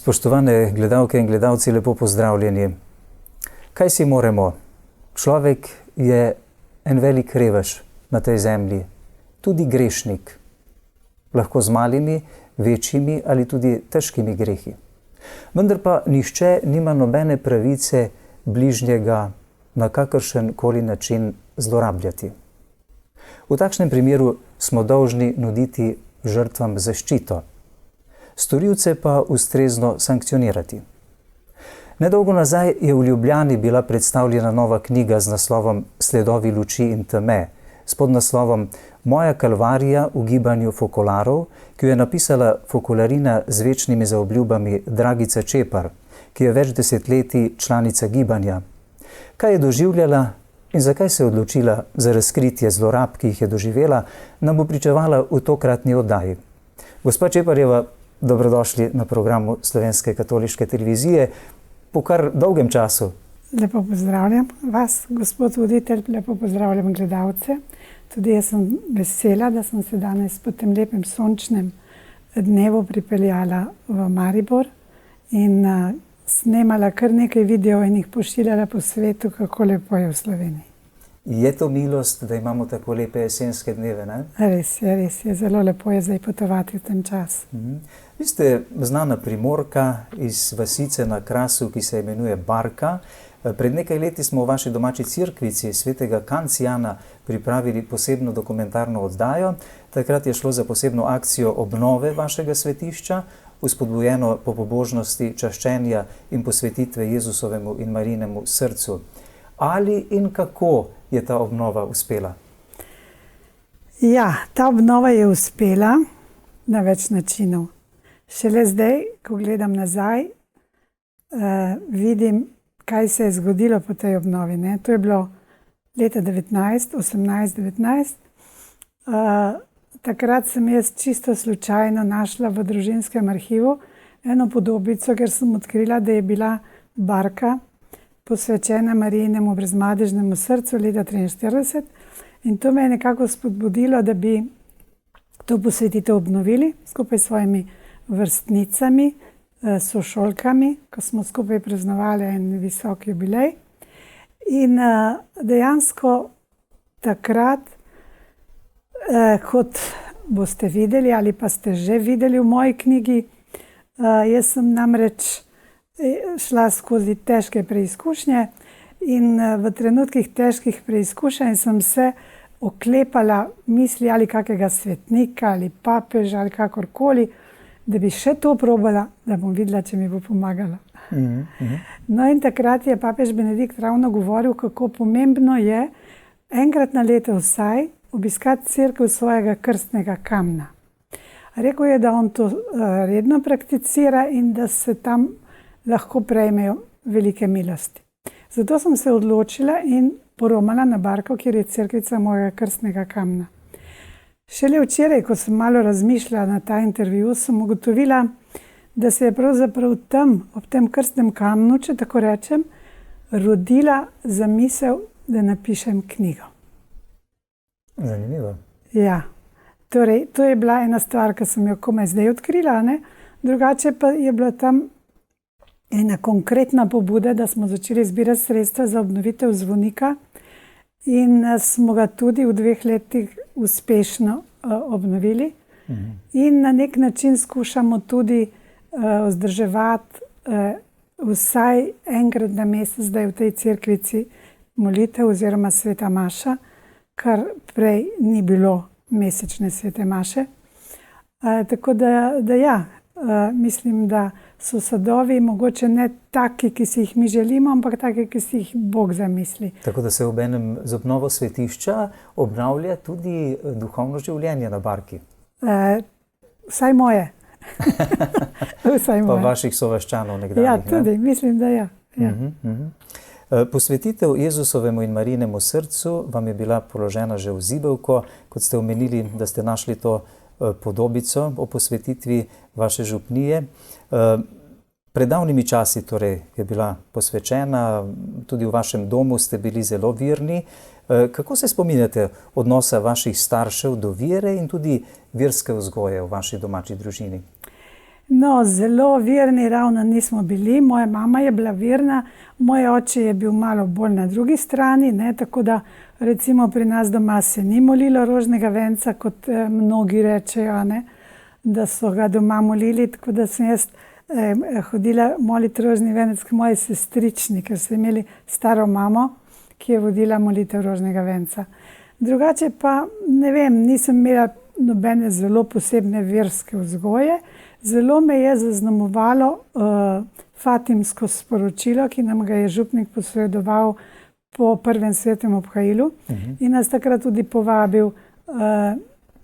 Spoštovane gledalke in gledalci, lepo pozdravljeni. Kaj si moremo? Človek je en velik revež na tej zemlji, tudi grešnik. Lahko z malimi, večjimi ali tudi težkimi grehi. Vendar pa nihče nima nobene pravice bližnjega na kakršen koli način zlorabljati. V takšnem primeru smo dolžni nuditi žrtvam zaščito, storilce pa ustrezno sankcionirati. Nedolgo nazaj je v Ljubljani bila predstavljena nova knjiga z naslovom Sledovi luči in teme, s podnaslovom Moja kalvarija v gibanju fokolarov, ki jo je napisala fokolarina z večnimi zaobljubami Dragica Čepar, ki je več desetletij članica gibanja. Kaj je doživljala in zakaj se je odločila za razkritje zlorab, ki jih je doživela, nam bo pričevala v tokratni oddaji. Gospa Čeparjeva, dobrodošli na programu Slovenske katoliške televizije po kar dolgem času. Lepo pozdravljam vas, gospod voditelj, lepo pozdravljam gledalce. Tudi jaz sem vesela, da sem se danes po tem lepem sončnem dnevu pripeljala v Maribor in snemala kar nekaj videov in jih pošiljala po svetu, kako lepo je v Sloveniji. Je to milost, da imamo tako lepe jesenske dneve, ne? Res je. Zelo lepo je zdaj potovati v ten čas. Vi ste znana Primorka iz vasice na Krasu, ki se imenuje Barka. Pred nekaj leti smo v vaši domači cerkvici svetega Kancijana pripravili posebno dokumentarno oddajo. Takrat je šlo za posebno akcijo obnove vašega svetišča, vzpodbujeno po pobožnosti čaščenja in posvetitve Jezusovemu in Marijinemu srcu. Ali in kako je ta obnova uspela? Ja, ta obnova je uspela na več načinov. Šele zdaj, ko gledam nazaj, vidim, kaj se je zgodilo po tej obnovi. To je bilo leta 18-19. Takrat sem jaz čisto slučajno našla v družinskem arhivu eno podobico, ker sem odkrila, da je bila Barka posvečena Marijinemu brezmadežnemu srcu leta 1943. In to me je nekako spodbudilo, da bi to posvetitev obnovili skupaj s svojimi vrstnicami, sošolkami, ko smo skupaj praznovali en visok jubilej. In dejansko takrat, kot boste videli ali pa ste že videli v moji knjigi, jaz sem namreč šla skozi težke preizkušnje in v trenutkih težkih preizkušenj sem se oklepala misli ali kakega svetnika ali papeža ali kakorkoli, da bi še to probala, da bom videla, če mi bo pomagala. No in takrat je papež Benedikt ravno govoril, kako pomembno je enkrat na leto vsaj obiskati cerkev svojega krstnega kamna. Rekel je, da on to redno prakticira in da se tam lahko prejmejo velike milosti. Zato sem se odločila in poromala na Barko, kjer je cerkvica mojega krstnega kamna. Šele včeraj, ko sem malo razmišljala na ta intervju, sem ugotovila, da se je pravzaprav tam, ob tem krstnem kamnu, če tako rečem, rodila zamisel, da napišem knjigo. Zanimivo. Ja, torej, to je bila ena stvar, ki sem jo komaj zdaj odkrila, ne? Drugače pa je bila tam ena konkretna pobuda, da smo začeli zbirati sredstva za obnovitev zvonika in smo ga tudi v 2 letih uspešno obnovili. In na nek način skušamo tudi vzdrževati vsaj enkrat na mesec zdaj v tej cerkvici molitev oziroma sveta maša, kar prej ni bilo mesečne svete maše. Tako da ja, mislim, da so sadovi mogoče ne taki, ki si jih mi želimo, ampak taki, ki si jih Bog zamisli. Tako da se obenem z obnovo svetišča obnavlja tudi duhovno življenje na Barki. Vsaj moje. Pa vaših sovaščanov nekdanjih. Ja, tudi, mislim, da ja. Posvetitev Jezusovemu in Marijinemu srcu vam je bila položena že v zibelko, kot ste omenili, da ste našli to podobico o posvetitvi vaše župnije. Pred davnimi časi torej je bila posvečena, tudi v vašem domu ste bili zelo verni. Kako se spominjate odnosa vaših staršev do vere in tudi verske vzgoje v vaši domači družini? No, zelo verni ravno nismo bili. Moja mama je bila verna, moj oče je bil malo bolj na drugi strani, ne, tako da recimo pri nas doma se ni molilo rožnega venca, kot mnogi rečejo, ne, da so ga doma molili, tako da sem jaz hodila moliti rožni venec k moji sestrični, ker so imeli staro mamo, ki je vodila molitev rožnega venca. Drugače pa, ne vem, nisem imela nobene zelo posebne verske vzgoje. Zelo me je zaznamovalo Fatimsko sporočilo, ki nam ga je župnik posredoval po prvem svetem obhajilu in nas takrat tudi povabil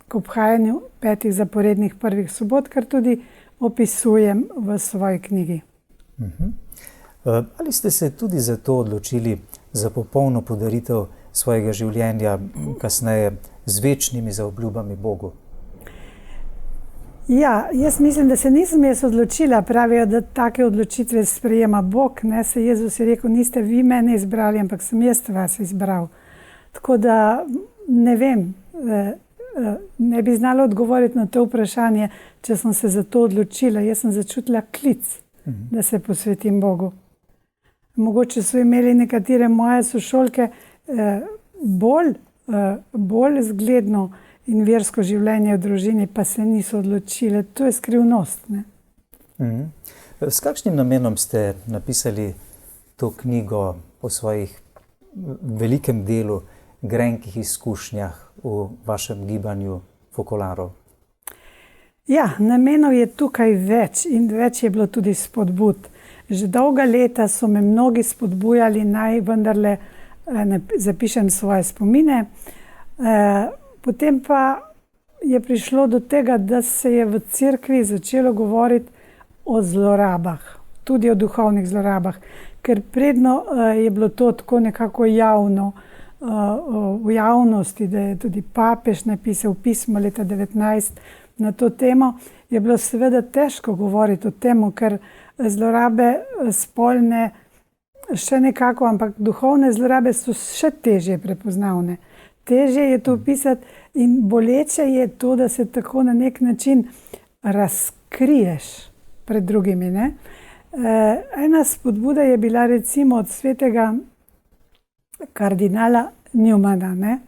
k obhajanju 5 zaporednih prvih sobot, kar tudi opisujem v svoji knjigi. Ali ste se tudi zato odločili za popolno podaritev svojega življenja kasneje z večnimi zaobljubami Bogu? Ja, jaz mislim, da se nisem jaz odločila. Pravijo, da take odločitve sprejema Bog. Ne? Se Jezus je rekel, niste vi mene izbrali, ampak sem jaz vas izbral. Tako da ne vem, ne bi znala odgovoriti na to vprašanje, če sem se za to odločila. Jaz sem začutila klic, da se posvetim Bogu. Mogoče so imeli nekatere moje sošolke bolj zgledno in versko življenje v družini, pa se niso odločile. To je skrivnost. Ne? S kakšnim namenom ste napisali to knjigo o svojih velikem delu grenkih izkušnjah v vašem gibanju fokolarov? Ja, namenov je tukaj več in več je bilo tudi spodbud. Že dolga leta so me mnogi spodbujali, naj vendarle zapišem svoje spomine. Potem pa je prišlo do tega, da se je v cerkvi začelo govoriti o zlorabah, tudi o duhovnih zlorabah, ker predno je bilo to tako nekako javno, v javnosti, da je tudi papež napisal pismo leta 19 na to temo, je bilo seveda težko govoriti o tem, ker zlorabe spolne še nekako, ampak duhovne zlorabe so še težje prepoznavne. Težje je to opisati in boleče je to, da se tako na nek način razkriješ pred drugimi. Ne? Ena spodbuda je bila recimo od svetega kardinala Newmana. Ne?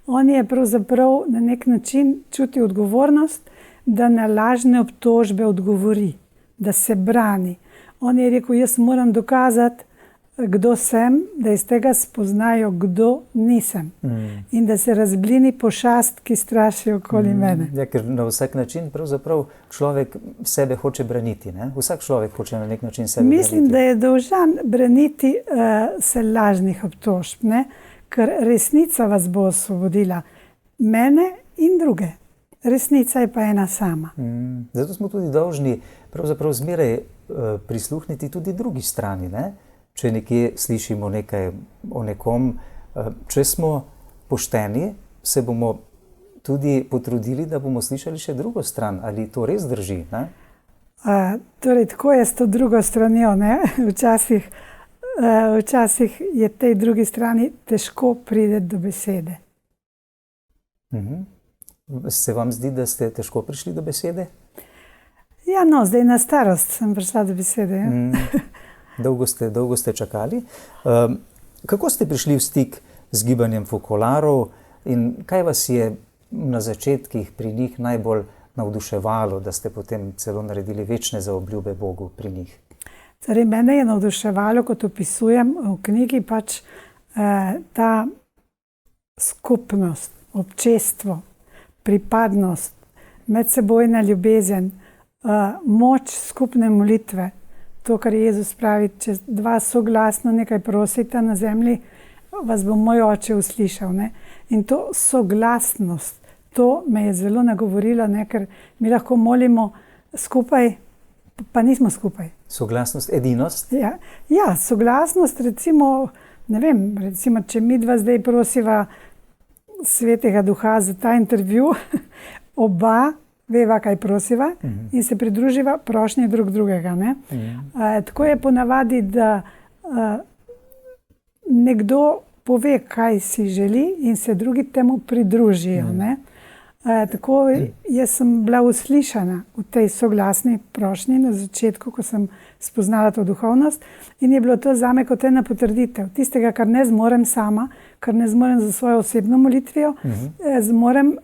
On je pravzaprav na nek način čutil odgovornost, da na lažne obtožbe odgovori, da se brani. On je rekel, jaz moram dokazati, kdo sem, da iz tega spoznajo, kdo nisem. In da se razblini pošast, ki straši okoli mene. Ja, ker na vsak način pravzaprav človek sebe hoče braniti. Ne? Vsak človek hoče na nek način sebe braniti. Mislim, da je dolžan braniti se lažnih obtožb, ne? Ker resnica vas bo osvobodila. Mene in druge. Resnica je pa ena sama. Zato smo tudi dolžni pravzaprav zmeraj prisluhniti tudi drugi strani, ne? Če nekje slišimo nekaj o nekom, če smo pošteni, se bomo tudi potrudili, da bomo slišali še drugo stran. Ali to res drži? Ne? Torej, tako je s to drugo stranjo. Ne? Včasih je tej drugi strani težko priti do besede. Se vam zdi, da ste težko prišli do besede? Ja, no, zdaj na starost sem prišla do besede. Ja. Dolgo ste čakali. Kako ste prišli v stik z gibanjem fokolarov in kaj vas je na začetkih pri njih najbolj navduševalo, da ste potem celo naredili večne zaobljube Bogu pri njih? Torej, mene je navduševalo, kot opisujem v knjigi, pač ta skupnost, občestvo, pripadnost, medsebojna ljubezen, moč skupne molitve. To, kar Jezus pravi, če dva soglasno nekaj prosita na zemlji, vas bo moj oče uslišal. Ne? In to soglasnost, to me je zelo nagovorilo, ne? Ker mi lahko molimo skupaj, pa nismo skupaj. Soglasnost, edinost? Ja, soglasnost, recimo, ne vem, recimo, če mi dva zdaj prosiva Svetega Duha za ta intervju, oba veva, kaj prosiva in se pridruživa prošnji drug drugega. Ne? Tako je ponavadi, da nekdo pove, kaj si želi in se drugi temu pridružijo. Ne? Tako jaz sem bila uslišana v tej soglasni prošnji na začetku, ko sem spoznala to duhovnost, in je bilo to zame kot ena potrditev tistega, kar ne zmorem sama, kar ne zmorem za svojo osebno molitvijo, zmorem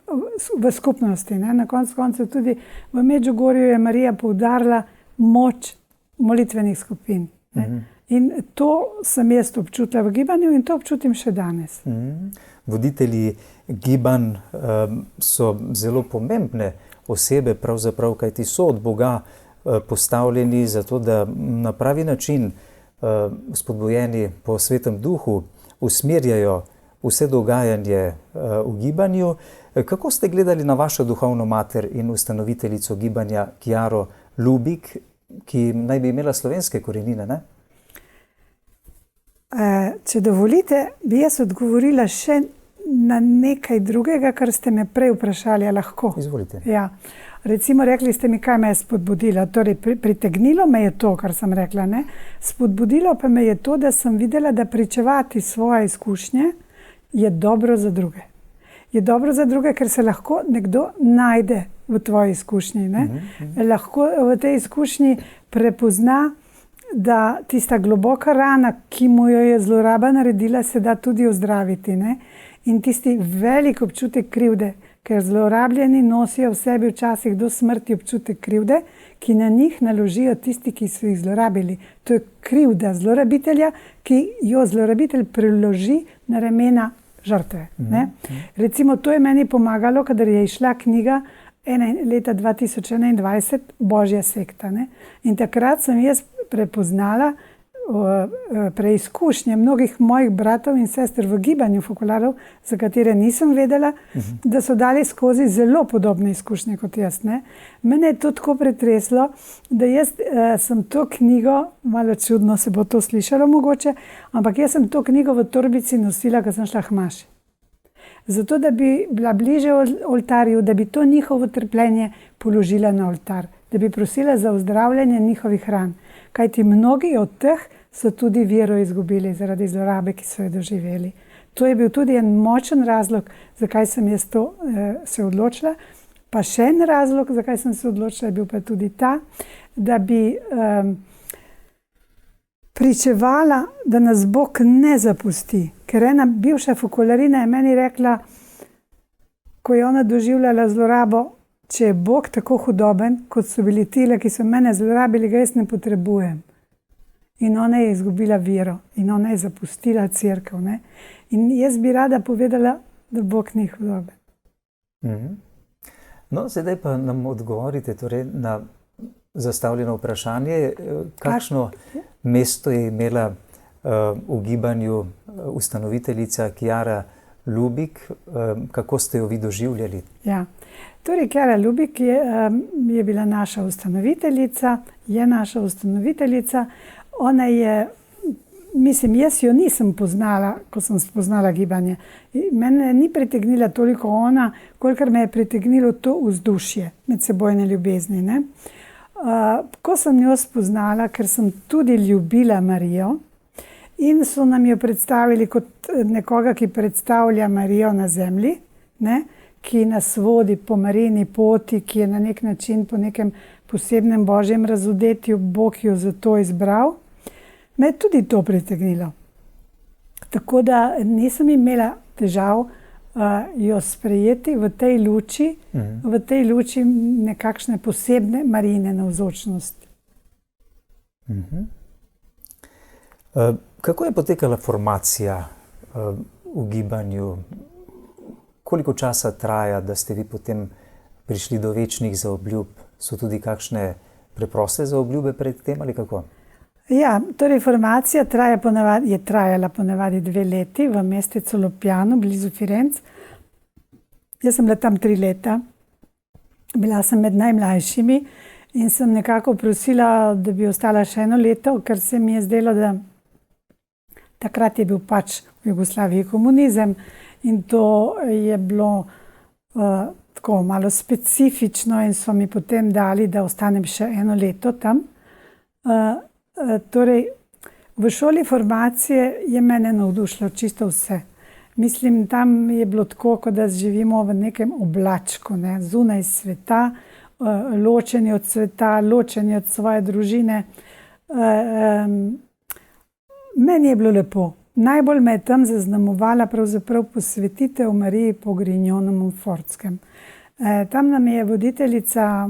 v skupnosti. Ne? Na koncu koncev tudi v Medžugorju je Marija poudarila moč molitvenih skupin. In to sem jaz občutila v gibanju in to občutim še danes. Voditelji gibanj so zelo pomembne osebe, pravzaprav, kajti so od Boga postavljeni zato, da na pravi način, spodbujeni po Svetem Duhu, usmerjajo vse dogajanje v gibanju. Kako ste gledali na vašo duhovno mater in ustanoviteljico gibanja Kiaro Lubik, ki naj bi imela slovenske korenine, ne? Če dovolite, bi jaz odgovorila še na nekaj drugega, kar ste me prej vprašali, lahko. Izvolite. Ja. Recimo, rekli ste mi, kaj me je spodbudilo. Torej, pritegnilo me je to, kar sem rekla, ne? Spodbudilo pa me je to, da sem videla, da pričevati svoje izkušnje je dobro za druge. Je dobro za druge, ker se lahko nekdo najde v tvoji izkušnji, ne? Lahko v tej izkušnji prepozna, da tista globoka rana, ki mu jo je zloraba naredila, se da tudi ozdraviti, ne? In tisti velik občutek krivde, ker zlorabljeni nosijo v sebi včasih do smrti občutek krivde, ki na njih naložijo tisti, ki so jih zlorabili. To je krivda zlorabitelja, ki jo zlorabitelj preloži na ramena žrtve, ne? Recimo, to je meni pomagalo, kadar je išla knjiga leta 2021 Božja sekta, ne? In takrat sem jaz prepoznala preizkušnje mnogih mojih bratov in sester v gibanju fokularov, za katere nisem vedela, da so dali skozi zelo podobne izkušnje kot jaz, ne? Mene je to tako pretreslo, da jaz sem to knjigo, malo čudno se bo to slišalo mogoče, ampak jaz sem to knjigo v torbici nosila, ko sem šla k maši. Zato, da bi bila bliže oltarju, da bi to njihovo trpljenje položila na oltar, da bi prosila za ozdravljanje njihovih ran. Kajti mnogi od teh so tudi vero izgubili zaradi zlorabe, ki so jo doživeli. To je bil tudi en močen razlog, zakaj sem jaz to se odločila. Pa še en razlog, zakaj sem se odločila, je bil pa tudi ta, da bi pričevala, da nas Bog ne zapusti. Ker ena bivša fokularina je meni rekla, ko je ona doživljala zlorabo, če je Bog tako hudoben, kot so bili tile, ki so mene zlorabili, ga jaz ne potrebujem. In ona je izgubila vero in ona je zapustila cerkev, ne? In jaz bi rada povedala, da Bog ni hudoben. No, sedaj pa nam odgovorite torej na zastavljeno vprašanje, kakšno mesto je imela v gibanju ustanoviteljica Kiara Lubik, kako ste jo vi doživljali? Ja, torej Kiara Lubik je bila naša ustanoviteljica, je naša ustanoviteljica. Ona je, mislim, jaz jo nisem poznala, ko sem spoznala gibanje. Mene ni pritegnila toliko ona, kolikor me je pritegnilo to vzdušje medsebojne ljubezni, ne? Ko sem jo spoznala, ker sem tudi ljubila Marijo in so nam jo predstavili kot nekoga, ki predstavlja Marijo na zemlji, ne? Ki nas vodi po Marijini poti, ki je na nek način po nekem posebnem božjem razodetju Bog jo zato izbral, me je tudi to pritegnilo. Tako da nisem imela težav jo sprejeti v tej luči nekakšne posebne Marijine navzočnosti. Kako je potekala formacija v gibanju? Koliko časa traja, da ste vi potem prišli do večnih zaobljub? So tudi kakšne preproste zaobljube pred tem ali kako? Ja, torej formacija je trajala ponavadi 2 leti v mestecu Lopjano, blizu Firenc. Jaz sem bila tam 3 leta. Bila sem med najmlajšimi in sem nekako prosila, da bi ostala še 1 leto, ker se mi je zdelo, da takrat je bil pač v Jugoslaviji komunizem in to je bilo tako malo specifično in so mi potem dali, da ostanem še 1 leto tam. Torej, v šoli formacije je mene navdušilo čisto vse. Mislim, tam je bilo tako, kot da živimo v nekem oblačku, ne? Zunaj sveta, ločeni od sveta, ločeni od svoje družine. Meni je bilo lepo. Najbolj me je tam zaznamovala pravzaprav posvetitev Mariji po Grignonem v Fortskem. Tam nam je voditeljica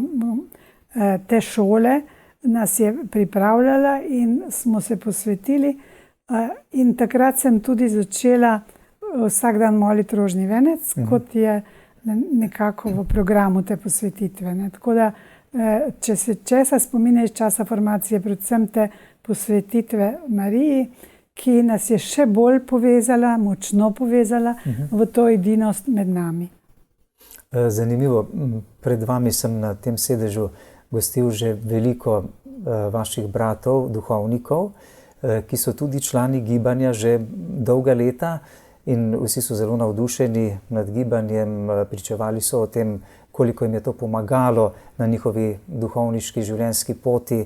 te šole, nas je pripravljala in smo se posvetili. In takrat sem tudi začela vsak dan moliti rožni venec, kot je nekako v programu te posvetitve. Ne. Tako da, če se česa spominja iz časa formacije, predvsem te posvetitve Mariji, ki nas je še bolj povezala, močno povezala v to edinost med nami. Zanimivo, pred vami sem na tem sedežu gostil že veliko vaših bratov, duhovnikov, ki so tudi člani gibanja že dolga leta in vsi so zelo navdušeni nad gibanjem, pričevali so o tem, koliko jim je to pomagalo na njihovi duhovniški življenjski poti.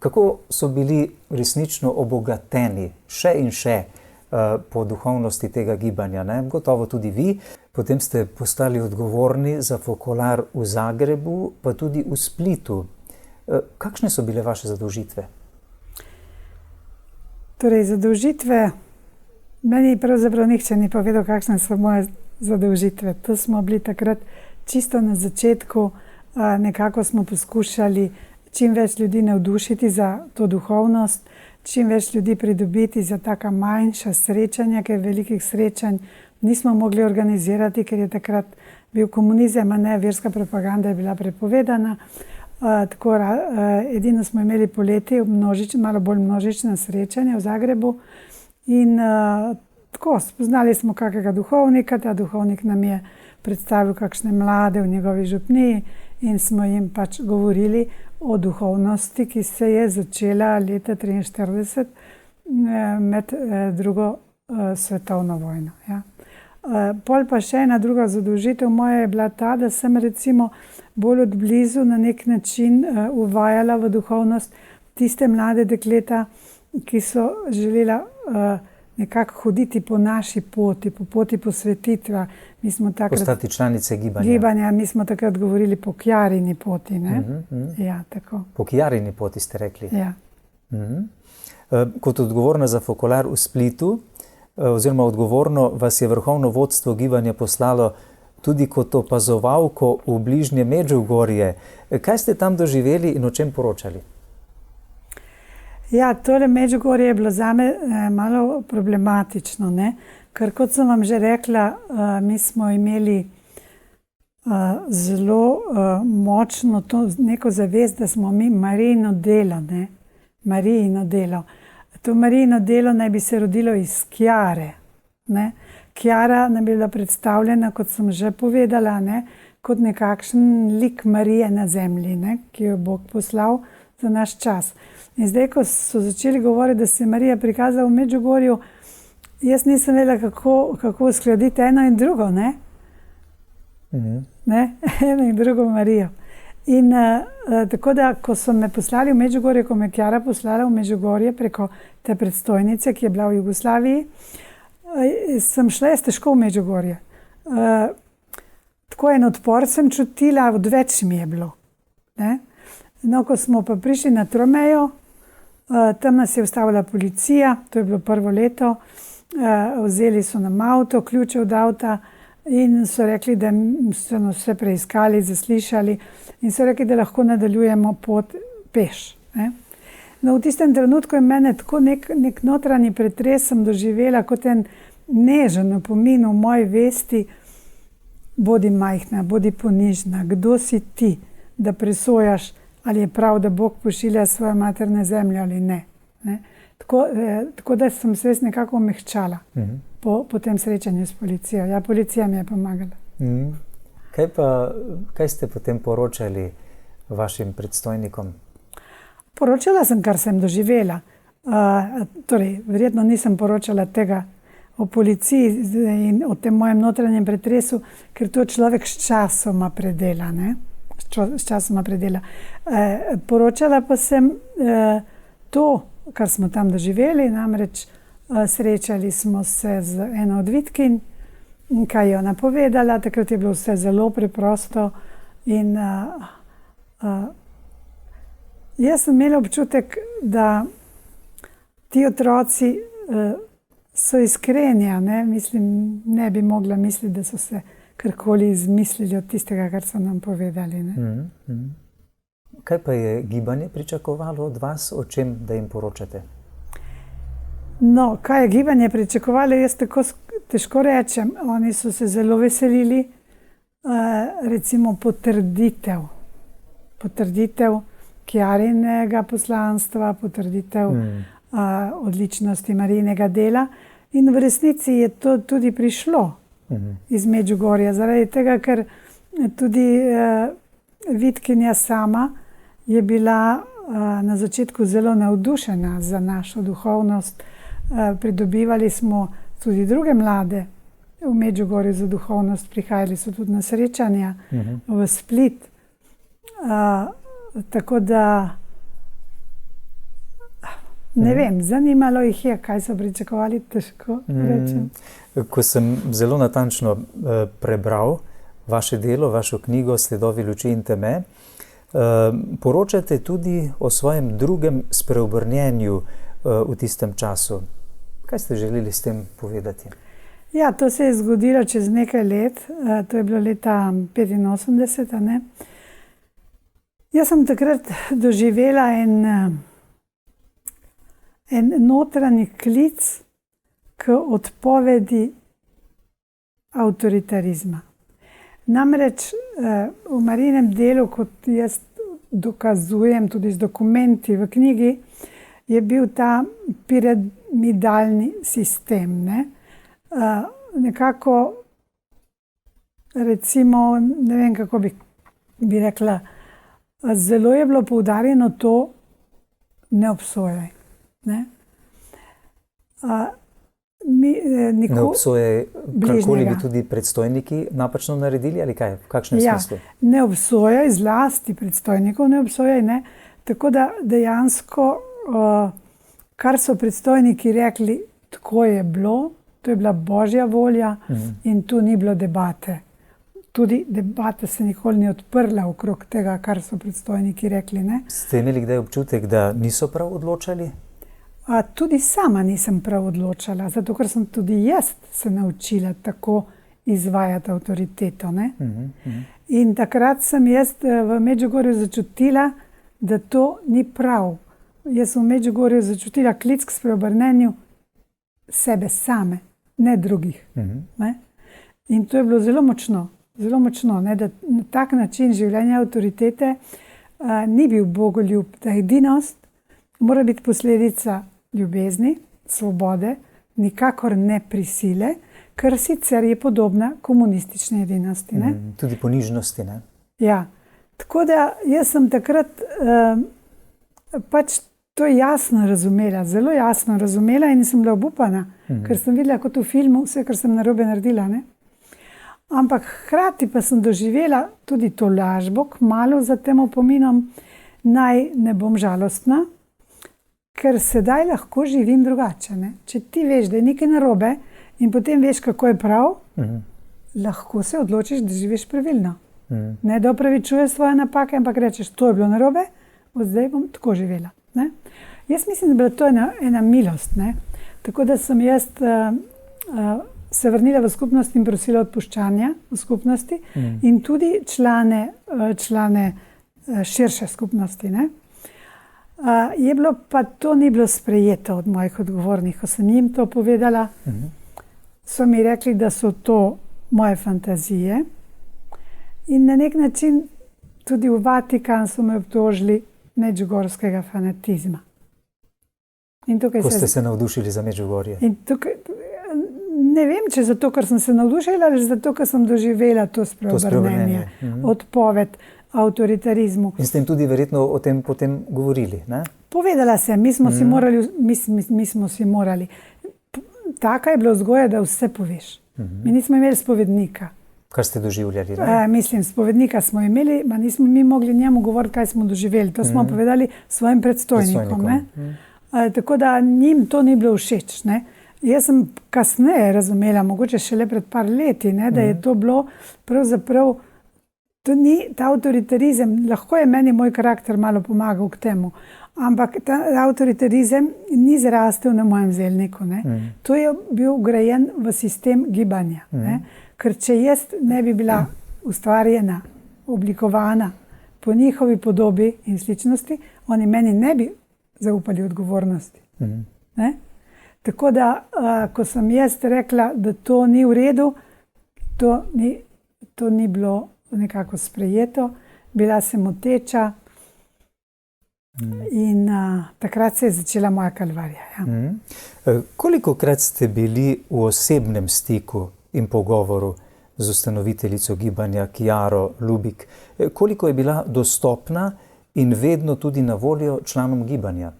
Kako so bili resnično obogateni še in še po duhovnosti tega gibanja, ne? Gotovo tudi vi. Potem ste postali odgovorni za Fokolar v Zagrebu, pa tudi v Splitu. Kakšne so bile vaše zadolžitve? Torej, zadolžitve, meni pravzaprav nihče ni povedal, kakšne so moje zadolžitve. To smo bili takrat čisto na začetku, nekako smo poskušali čim več ljudi navdušiti za to duhovnost, čim več ljudi pridobiti za taka manjša srečanja, ker velikih srečanj nismo mogli organizirati, ker je takrat bil komunizem, a ne, verska propaganda je bila prepovedana. Tako, edino smo imeli poleti malo bolj množična srečanja v Zagrebu in tako, spoznali smo kakega duhovnika, ta duhovnik nam je predstavil kakšne mlade v njegovi župniji in smo jim pač govorili o duhovnosti, ki se je začela leta 1943 med drugo svetovno vojno. Ja. Pol pa še ena druga zadolžitev moja je bila ta, da sem recimo bolj od blizu na nek način uvajala v duhovnost tiste mlade dekleta, ki so želela nekako hoditi po naši poti, po poti posvetitva. Mi smo takrat postati članice gibanja. Gibanja, mi smo takrat govorili po Kjarini poti, ne? Ja, tako. Po Kjarini poti ste rekli? Ja. Kot odgovorna za Fokolar v Splitu, oziroma odgovorno vas je vrhovno vodstvo gibanja poslalo tudi kot opazovalko v bližnje Medžugorje. Kaj ste tam doživeli in o čem poročali? Ja, tole Medžugorje je bilo zame malo problematično, ne? Ker kot sem vam že rekla, mi smo imeli zelo močno to neko zavest, da smo mi Marijino delo, ne? Marijino delo. To Marijino delo naj bi se rodilo iz Kjare, ne? Kjara nam je bila predstavljena, kot sem že povedala, ne? Kot nekakšen lik Marije na zemlji, ne? Ki jo Bog poslal za naš čas. In zdaj, ko so začeli govoriti, da se je Marija prikazala v Medžugorju, jaz nisem vedela, kako uskladiti eno in drugo, ne? Ne? Eno in drugo Marijo. In tako da, ko so me poslali v Medžugorje, ko me Kjara poslala v Medžugorje preko te predstojnice, ki je bila v Jugoslaviji, sem šla jaz težko v Medžugorje. Tako en odpor sem čutila, odveč mi je bilo, ne? No, ko smo pa prišli na Tromejo, tam nas je ustavila policija, to je bilo prvo leto, vzeli so nam avto, ključe od avta in so rekli, da so nas vse preiskali, zaslišali in so rekli, da lahko nadaljujemo pot peš. Ne? No, v tistem trenutku je mene tako nek notranji pretres sem doživela kot en nežen opomin v moji vesti, bodi majhna, bodi ponižna, kdo si ti, da presojaš, ali je prav, da Bog pošilja svojo materne zemljo ali ne. Ne? Tako da sem se nekako omehčala po tem srečanju s policijo. Ja, policija mi je pomagala. Kaj ste potem poročali vašim predstojnikom? Poročala sem, kar sem doživela. Torej, verjetno nisem poročala tega o policiji in o tem mojem notranjem pretresu, ker to človek s časoma predela, ne? Poročala pa sem to, kar smo tam doživeli, namreč Srečali smo se z eno od Vitkin, kaj je ona povedala. Takrat je bilo vse zelo preprosto in jaz sem imela občutek, da ti otroci so iskreni, ne? Mislim, ne bi mogla misliti, da so se karkoli izmislili od tistega, kar so nam povedali. Ne? Kaj pa je gibanje pričakovalo od vas, o čem da jim poročate? No, kaj je gibanje pričakovalo, jaz tako težko rečem. Oni so se zelo veselili, recimo potrditev Kjarinega poslanstva, potrditev odličnosti Marijinega dela. In v resnici je to tudi prišlo iz Medžugorja, zaradi tega, ker tudi Vitkinja sama je bila na začetku zelo navdušena za našo duhovnost. Pridobivali smo tudi druge mlade v Medžugorju za duhovnost, prihajali so tudi na srečanja v Split. Tako da ne vem, zanimalo jih je, kaj so pričakovali, težko rečem. Ko sem zelo natančno prebral vaše delo, vašo knjigo Sledovi luči in teme, poročate tudi o svojem drugem spreobrnjenju v tistem času. Kaj ste želeli s tem povedati? Ja, to se je zgodilo čez nekaj let, to je bilo leta 1985, ne? Jaz sem takrat doživela en notranji klic k odpovedi avtoritarizma. Namreč v Marijinem delu, kot jaz dokazujem tudi z dokumenti v knjigi, je bil ta piramidalni sistem. Ne? Nekako, recimo, ne vem, kako bi rekla, zelo je bilo poudarjeno to, ne obsojaj. Ne? Ne obsojaj, karkoli bi tudi predstojniki napačno naredili, ali kaj? V kakšnem smislu? Ne obsojaj, zlasti predstojnikov ne obsojaj. Ne? Tako da dejansko, kar so predstojniki rekli, tako je bilo, to je bila Božja volja in tu ni bilo debate. Tudi debata se nikoli ni odprla okrog tega, kar so predstojniki rekli. Ne? Ste imeli kdaj občutek, da niso prav odločali? Tudi sama nisem prav odločala, zato ker sem tudi jaz se naučila tako izvajati avtoriteto. Ne? In takrat sem jaz v Medžugorju začutila, da to ni prav. Jaz sem v Medžugorju začutila klic k spreobrnenju sebe same, ne drugih. Ne? In to je bilo zelo močno. Zelo močno, ne, da na tak način življenja avtoritete ni bil bogoljub, da edinost mora biti posledica ljubezni, svobode, nikakor ne prisile, kar sicer je podobna komunistični edinosti. Ne? Tudi ponižnosti. Ne? Ja, tako da jaz sem takrat pač to jasno razumela, zelo jasno razumela in sem bila obupana, ker sem videla kot v filmu vse, kar sem narobe naredila. Ne? Ampak hkrati pa sem doživela tudi to lažbo, kmalu za tem opominom, naj ne bom žalostna, ker sedaj lahko živim drugače. Ne? Če ti veš, da je nekaj narobe in potem veš, kako je prav, lahko se odločiš, da živiš pravilno. Ne da opravičuješ svoje napake, ampak rečeš, to je bilo narobe, od zdaj bom tako živela. Ne? Jaz mislim, da je bila to ena milost. Ne? Tako da sem jaz se vrnila v skupnost in prosila odpuščanja v skupnosti in tudi člane širše skupnosti. Ne? Je bilo pa to ni bilo sprejeto od mojih odgovornih. Ko sem jim to povedala, so mi rekli, da so to moje fantazije in na nek način tudi v Vatikan so me obtožili medžugorskega fanatizma. Ko ste se navdušili za Medžugorje? In tukaj, ne vem, če zato, ker sem se navdušila, ali zato, ker sem doživela to spreobrnenje, odpoved avtoritarizmu. In s tem tudi verjetno o tem potem govorili, ne? Povedala sem, mi smo si morali. Taka je bila vzgoja, da vse poveš. Mi nismo imeli spovednika. Kar ste doživljali, ne? Spovednika smo imeli, pa nismo mi mogli njemu govoriti, kaj smo doživeli. To smo povedali svojim predstojnikom. Ne? Tako da njim to ni bilo všeč. Ne? jaz sem kasneje razumela, mogoče šele pred par leti, ne, da je to bilo pravzaprav, to ni ta avtoritarizem, lahko je meni moj karakter malo pomagal k temu, ampak ta avtoritarizem ni zrastel na mojem zelniku. Ne. To je bil vgrajen v sistem gibanja. Ne. Ker če jaz ne bi bila ustvarjena, oblikovana po njihovi podobi in sličnosti, oni meni ne bi zaupali odgovornosti. Ne. Tako da, ko sem jaz rekla, da to ni v redu, to ni bilo nekako sprejeto, bila sem moteča in takrat se je začela moja kalvarija. Ja. Kolikokrat ste bili v osebnem stiku in pogovoru z ustanoviteljico gibanja Kiaro Lubik? Koliko je bila dostopna in vedno tudi na voljo članom gibanja?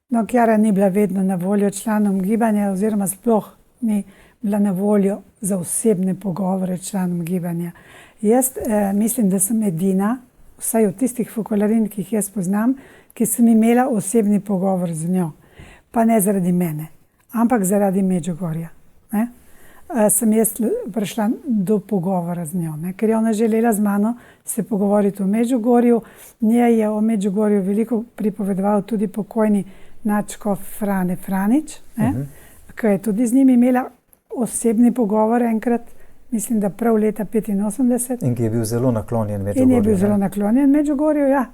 No, Kiara ni bila vedno na voljo članom gibanja, oziroma sploh ni bila na voljo za osebne pogovore članom gibanja. Jaz mislim, da sem edina, vsaj od tistih fokularin, ki jih jaz poznam, ki sem imela osebni pogovor z njo. Pa ne zaradi mene, ampak zaradi Medžugorja. Ne? Sem jaz prišla do pogovora z njo, ne? Ker je ona želela z mano se pogovoriti o Medžugorju. Njej je o Medžugorju veliko pripovedoval tudi pokojni nadškof Frane Franič, ki je tudi z njim imela osebni pogovor enkrat, mislim, da prav leta 1985. In ki je bil zelo naklonjen Medžugorju. In je bil zelo naklonjen Medžugorju, ja.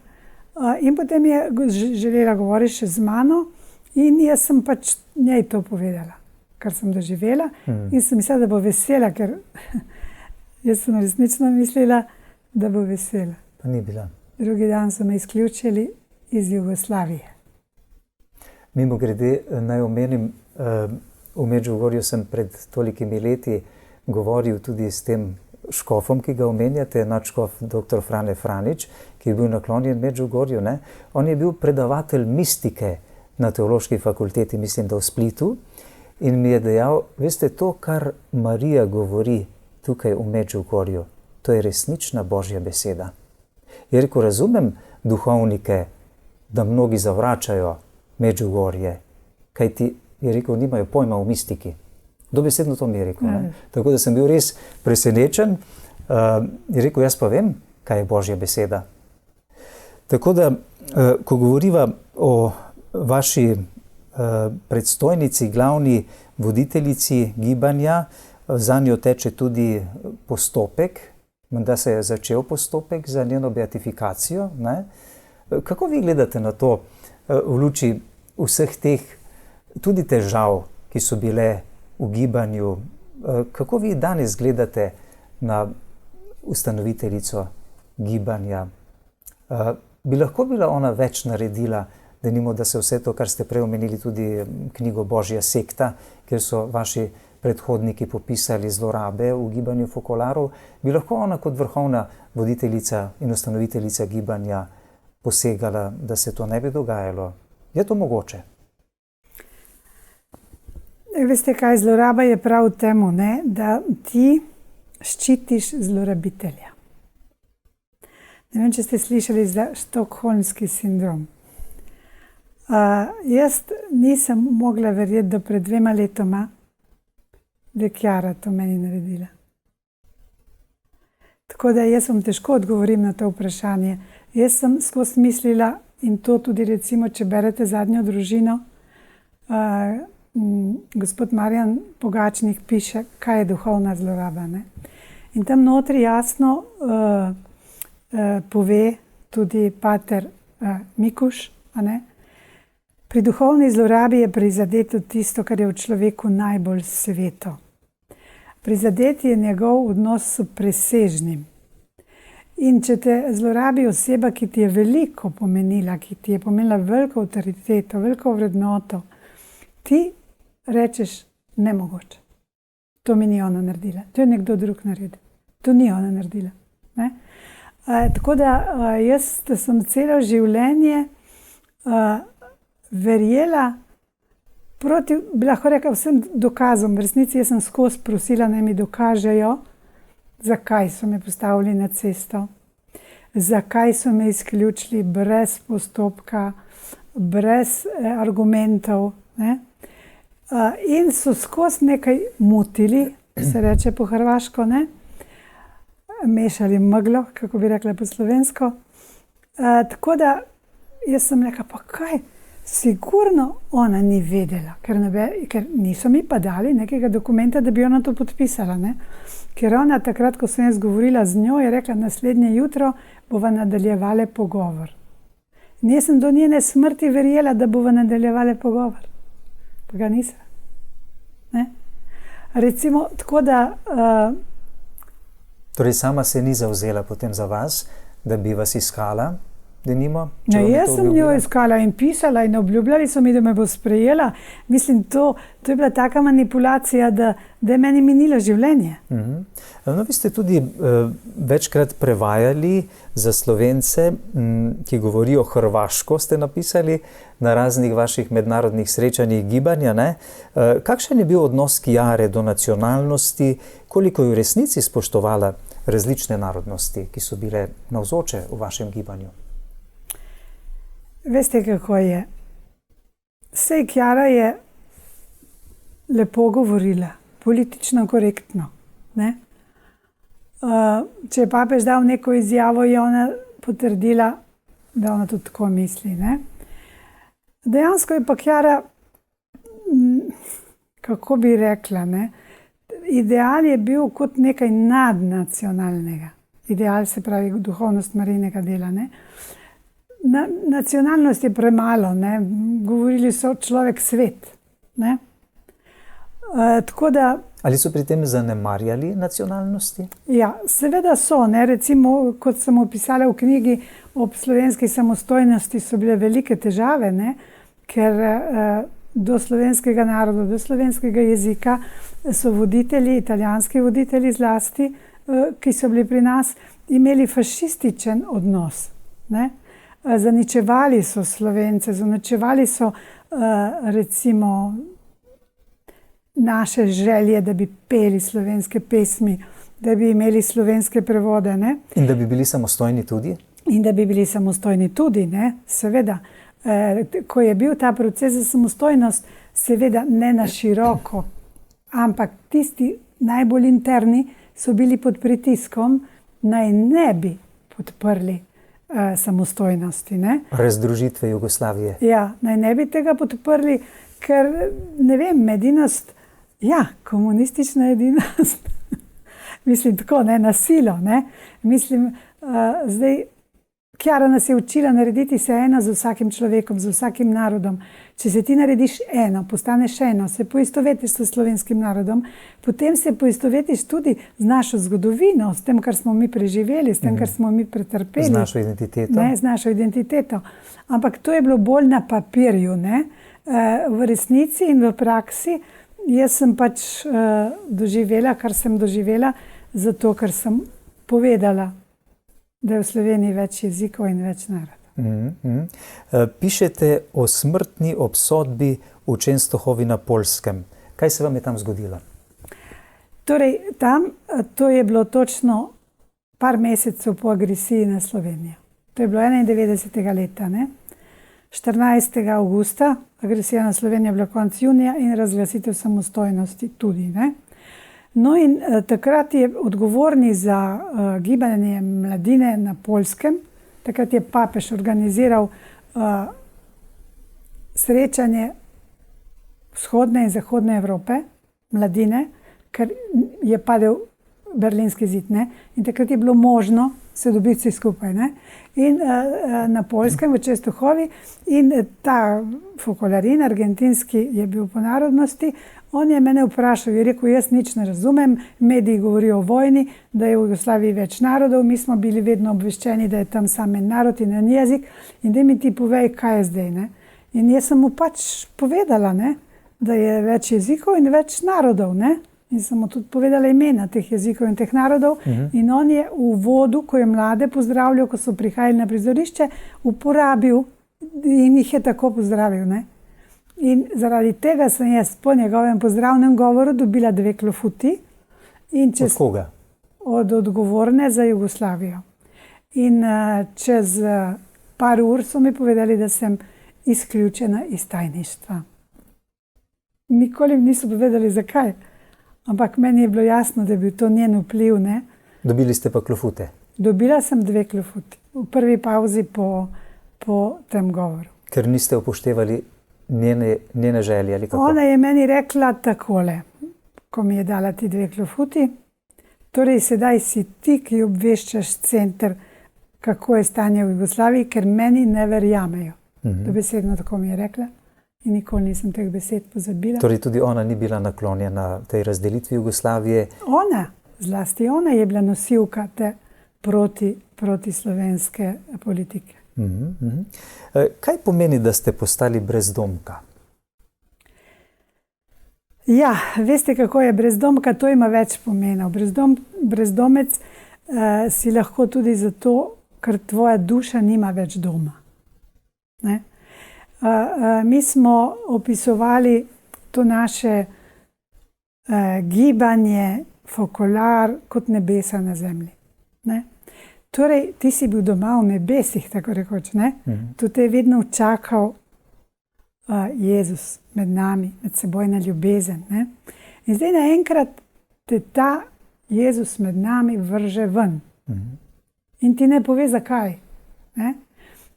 In potem je želela govoriti še z mano in jaz sem pač njej to povedala, kar sem doživela. In sem mislila, da bo vesela, ker jaz sem resnično mislila, da bo vesela. Pa ni bila. Drugi dan so me izključili iz Jugoslavije. Mimogrede, naj omenim, v Medžugorju sem pred tolikimi leti govoril tudi s tem škofom, ki ga omenjate, nadškof dr. Frane Franič, ki je bil naklonjen Medžugorju. Ne? On je bil predavatelj mistike na Teološki fakulteti, mislim, da v Splitu, in mi je dejal, veste, to, kar Marija govori tukaj v Medžugorju, to je resnična Božja beseda. Je rekel, razumem duhovnike, da mnogi zavračajo Medžugorje, kajti, je rekel, nimajo pojma o mistiki. Dobesedno to mi je rekel. Ne? Tako da sem bil res presenečen. Je rekel, jaz pa vem, kaj je Božja beseda. Tako da, ko govoriva o vaši predstojnici, glavni voditeljici gibanja, za njo teče tudi postopek, da se je začel postopek za njeno beatifikacijo. Ne? Kako vi gledate na to v luči vseh teh tudi težav, ki so bile v gibanju? Kako vi danes gledate na ustanoviteljico gibanja? Bi lahko bila ona več naredila, da se vse to, kar ste prej omenili, tudi knjigo Božja sekta, kjer so vaši predhodniki popisali zlorabe v gibanju fokularov, bi lahko ona kot vrhovna voditeljica in ustanoviteljica gibanja posegala, da se to ne bi dogajalo? Je to mogoče? Veste kaj, zloraba je prav v temu, ne, da ti ščitiš zlorabitelja. Ne vem, če ste slišali za štokholmski sindrom. Jaz nisem mogla verjeti, da pred 2 letoma, da je Kiara to meni naredila. Tako da jaz vam težko odgovorim na to vprašanje. Jaz sem skozi mislila, in to tudi recimo, če berete Zadnjo družino, gospod Marjan Pogačnik piše, kaj je duhovna zloraba. Ne? In tam notri jasno pove tudi pater Mikuš, ne? Pri duhovni zlorabi je prizadeto tisto, kar je v človeku najbolj sveto. Prizadeti je njegov odnos s presežnim. In če te zlorabi oseba, ki ti je veliko pomenila, ki ti je pomenila veliko avtoriteto, veliko vrednoto, ti rečeš nemogoče. To mi ni ona naredila. To je nekdo drug naredil. To ni ona naredila. Ne? Tako da jaz sem celo življenje verjela proti, bi lahko rekla, vsem dokazom. V resnici jaz sem skozi prosila, naj mi dokažejo, zakaj so me postavili na cesto, zakaj so me izključili brez postopka, brez argumentov. Ne? In so skozi nekaj mutili, se reče po hrvaško, ne? Mešali meglo, kako bi rekla po slovensko. Tako da jaz sem rekla, pa kaj, sigurno ona ni vedela, ker niso mi pa dali nekega dokumenta, da bi ona to podpisala, ne? Ker ona takrat, ko sem jaz govorila z njo, je rekla, naslednje jutro bova nadaljevale pogovor. In jaz sem do njene smrti verjela, da bova nadaljevale pogovor. Pa ga nisem. Ne? Recimo, tako da... Torej, sama se ni zavzela potem za vas, da bi vas iskala, denimo? Jaz sem jo iskala in pisala in obljubljali so mi, da me bo sprejela. Mislim, to je bila taka manipulacija, da je meni minilo življenje. No, vi ste tudi večkrat prevajali za Slovence, ki govorijo hrvaško, ste napisali na raznih vaših mednarodnih srečanjih gibanja, ne? Kakšen je bil odnos Chiare do nacionalnosti, koliko je v resnici spoštovala različne narodnosti, ki so bile navzoče v vašem gibanju? Veste, kako je? Sej Chiara je lepo govorila, politično korektno, ne? Če je papež dal neko izjavo, je ona potrdila, da ona tudi tako misli, ne? Dejansko je pa Chiara, kako bi rekla, ne? Ideal je bil kot nekaj nadnacionalnega. Ideal se pravi duhovnost Marijinega dela, ne? Nacionalnost je premalo, ne? Govorili so človek svet, ne? Tako da... Ali so pri tem zanemarjali nacionalnosti? Ja, seveda so, ne? Recimo, kot sem opisala v knjigi, ob slovenski samostojnosti so bile velike težave, ne? Ker do slovenskega naroda, do slovenskega jezika so voditelji, italijanski voditelji zlasti, ki so bili pri nas, imeli fašističen odnos, ne? Zaničevali so Slovence, zaničevali so recimo naše želje, da bi peli slovenske pesmi, da bi imeli slovenske prevode, ne? In da bi bili samostojni tudi? In da bi bili samostojni tudi, ne? Seveda. Ko je bil ta proces za samostojnost, seveda ne na široko, ampak tisti najbolj interni so bili pod pritiskom, naj ne bi podprli samostojnosti, ne? Razdružitve Jugoslavije. Ja, naj ne bi tega podprli, ker, ne vem, edinost, ja, komunistična edinost, mislim tako, ne, na silo, ne? Mislim, zdaj, Chiara nas je učila narediti se eno z vsakim človekom, z vsakim narodom. Če se ti narediš eno, postaneš eno, se poistovetiš s slovenskim narodom, potem se poistovetiš tudi z našo zgodovino, s tem, kar smo mi preživeli, s tem, kar smo mi pretrpeli. Z našo identiteto. Ne, z našo identiteto. Ampak to je bilo bolj na papirju, ne? V resnici in v praksi jaz sem pač doživela, kar sem doživela, zato, ker sem povedala, da je v Sloveniji več jezikov in več narodov. Pišete o smrtni obsodbi v Częstochowi na Poljskem. Kaj se vam je tam zgodilo? Torej, tam, to je bilo točno par mesecev po agresiji na Slovenijo. To je bilo 91. leta, ne? 14. avgusta, agresija na Slovenijo je bila konec junija in razglasitev samostojnosti tudi, ne? No in takrat je odgovorni za gibanje mladine na Poljskem, takrat je papež organiziral srečanje vzhodne in zahodne Evrope, mladine, ker je padel Berlinski zid, ne? In takrat je bilo možno se dobiti vsi skupaj, ne? In na Poljskem, v Częstochowi, in ta Fokolarin, argentinski, je bil po narodnosti, on je mene vprašal, je rekel, jaz nič ne razumem, mediji govorijo o vojni, da je v Jugoslaviji več narodov, mi smo bili vedno obveščeni, da je tam samo en narod in en jezik, in da mi ti povej, kaj je zdaj, ne? In jaz sem mu pač povedala, ne? Da je več jezikov in več narodov, ne? In sem mu tudi povedala imena teh jezikov in teh narodov. In on je v uvodu, ko je mlade pozdravljal, ko so prihajali na prizorišče, uporabil in jih je tako pozdravil, ne? In zaradi tega sem jaz po njegovem pozdravnem govoru dobila 2 klofuti. Od koga? Od odgovorne za Jugoslavijo. In čez par ur so mi povedali, da sem izključena iz tajništva. Nikoli mi niso povedali, zakaj. Ampak meni je bilo jasno, da je bil to njen vpliv, ne. Dobili ste pa klofute. Dobila sem 2 klofuti. V prvi pauzi po tem govoru. Ker niste upoštevali njene želje ali kako? Ona je meni rekla takole, ko mi je dala ti 2 klofuti. Torej, sedaj si ti, ki obveščaš center, kako je stanje v Jugoslaviji, ker meni ne verjamejo. Dobesedno tako mi je rekla in nikoli nisem teh besed pozabila. Torej, tudi ona ni bila naklonjena tej razdelitvi Jugoslavije? Ona, zlasti ona je bila nosilka te proti slovenske politike. Kaj pomeni, da ste postali brezdomka? Ja, veste, kako je brezdomka, to ima več pomenov. Brezdomec si lahko tudi zato, ker tvoja duša nima več doma. Ne? Mi smo opisovali to naše gibanje, fokolar kot nebesa na zemlji. Ne? Torej, ti si bil doma v nebesih, tako rekoč, ne? To te je vedno čakal Jezus med nami, medsebojna ljubezen. Ne? In zdaj naenkrat te ta Jezus med nami vrže ven. In ti ne pove, zakaj. Ne?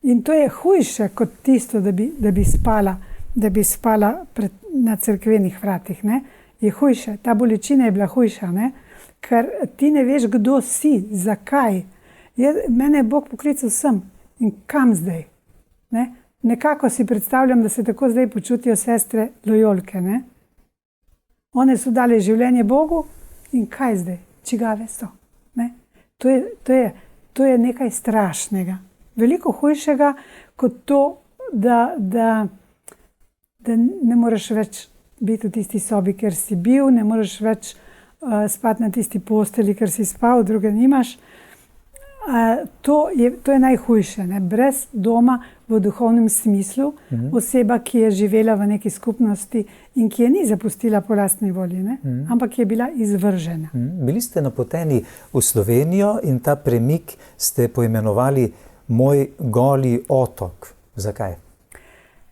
In to je hujše kot tisto, da bi spala na cerkvenih vratih. Ne? Je hujše, ta bolečina je bila hujša, ne? Ker ti ne veš, kdo si, zakaj. Mene je Bog poklical sem in kam zdaj? Ne? Nekako si predstavljam, da se tako zdaj počutijo sestre Lojolke. Ne? One so dale življenje Bogu in kaj zdaj? Čigave so? Ne? To je nekaj strašnega. Veliko hujšega kot to, da ne moreš več biti v tisti sobi, ker si bil, ne moreš več spati na tisti posteli, ker si spal, druge nimaš. To je najhujše, ne? Brez doma v duhovnem smislu, oseba, ki je živela v neki skupnosti in ki je ni zapustila po lastni volji, ne? Ampak je bila izvržena. Bili ste napoteni v Slovenijo in ta premik ste poimenovali Moj goli otok. Zakaj?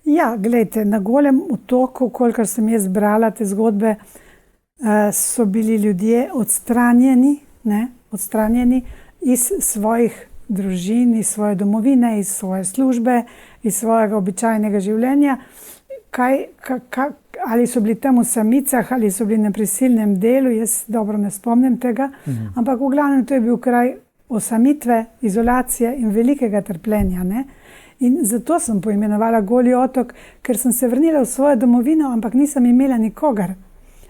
Ja, gledajte, na Golem otoku, kolikor sem jaz brala te zgodbe, so bili ljudje odstranjeni iz svojih družin, iz svoje domovine, iz svoje službe, iz svojega običajnega življenja. Ali so bili tam v samicah, ali so bili na prisilnem delu, jaz dobro ne spomnim tega, ampak v glavnem to je bil kraj osamitve, izolacije in velikega trpljenja. Ne? In zato sem poimenovala Goli otok, ker sem se vrnila v svojo domovino, ampak nisem imela nikogar.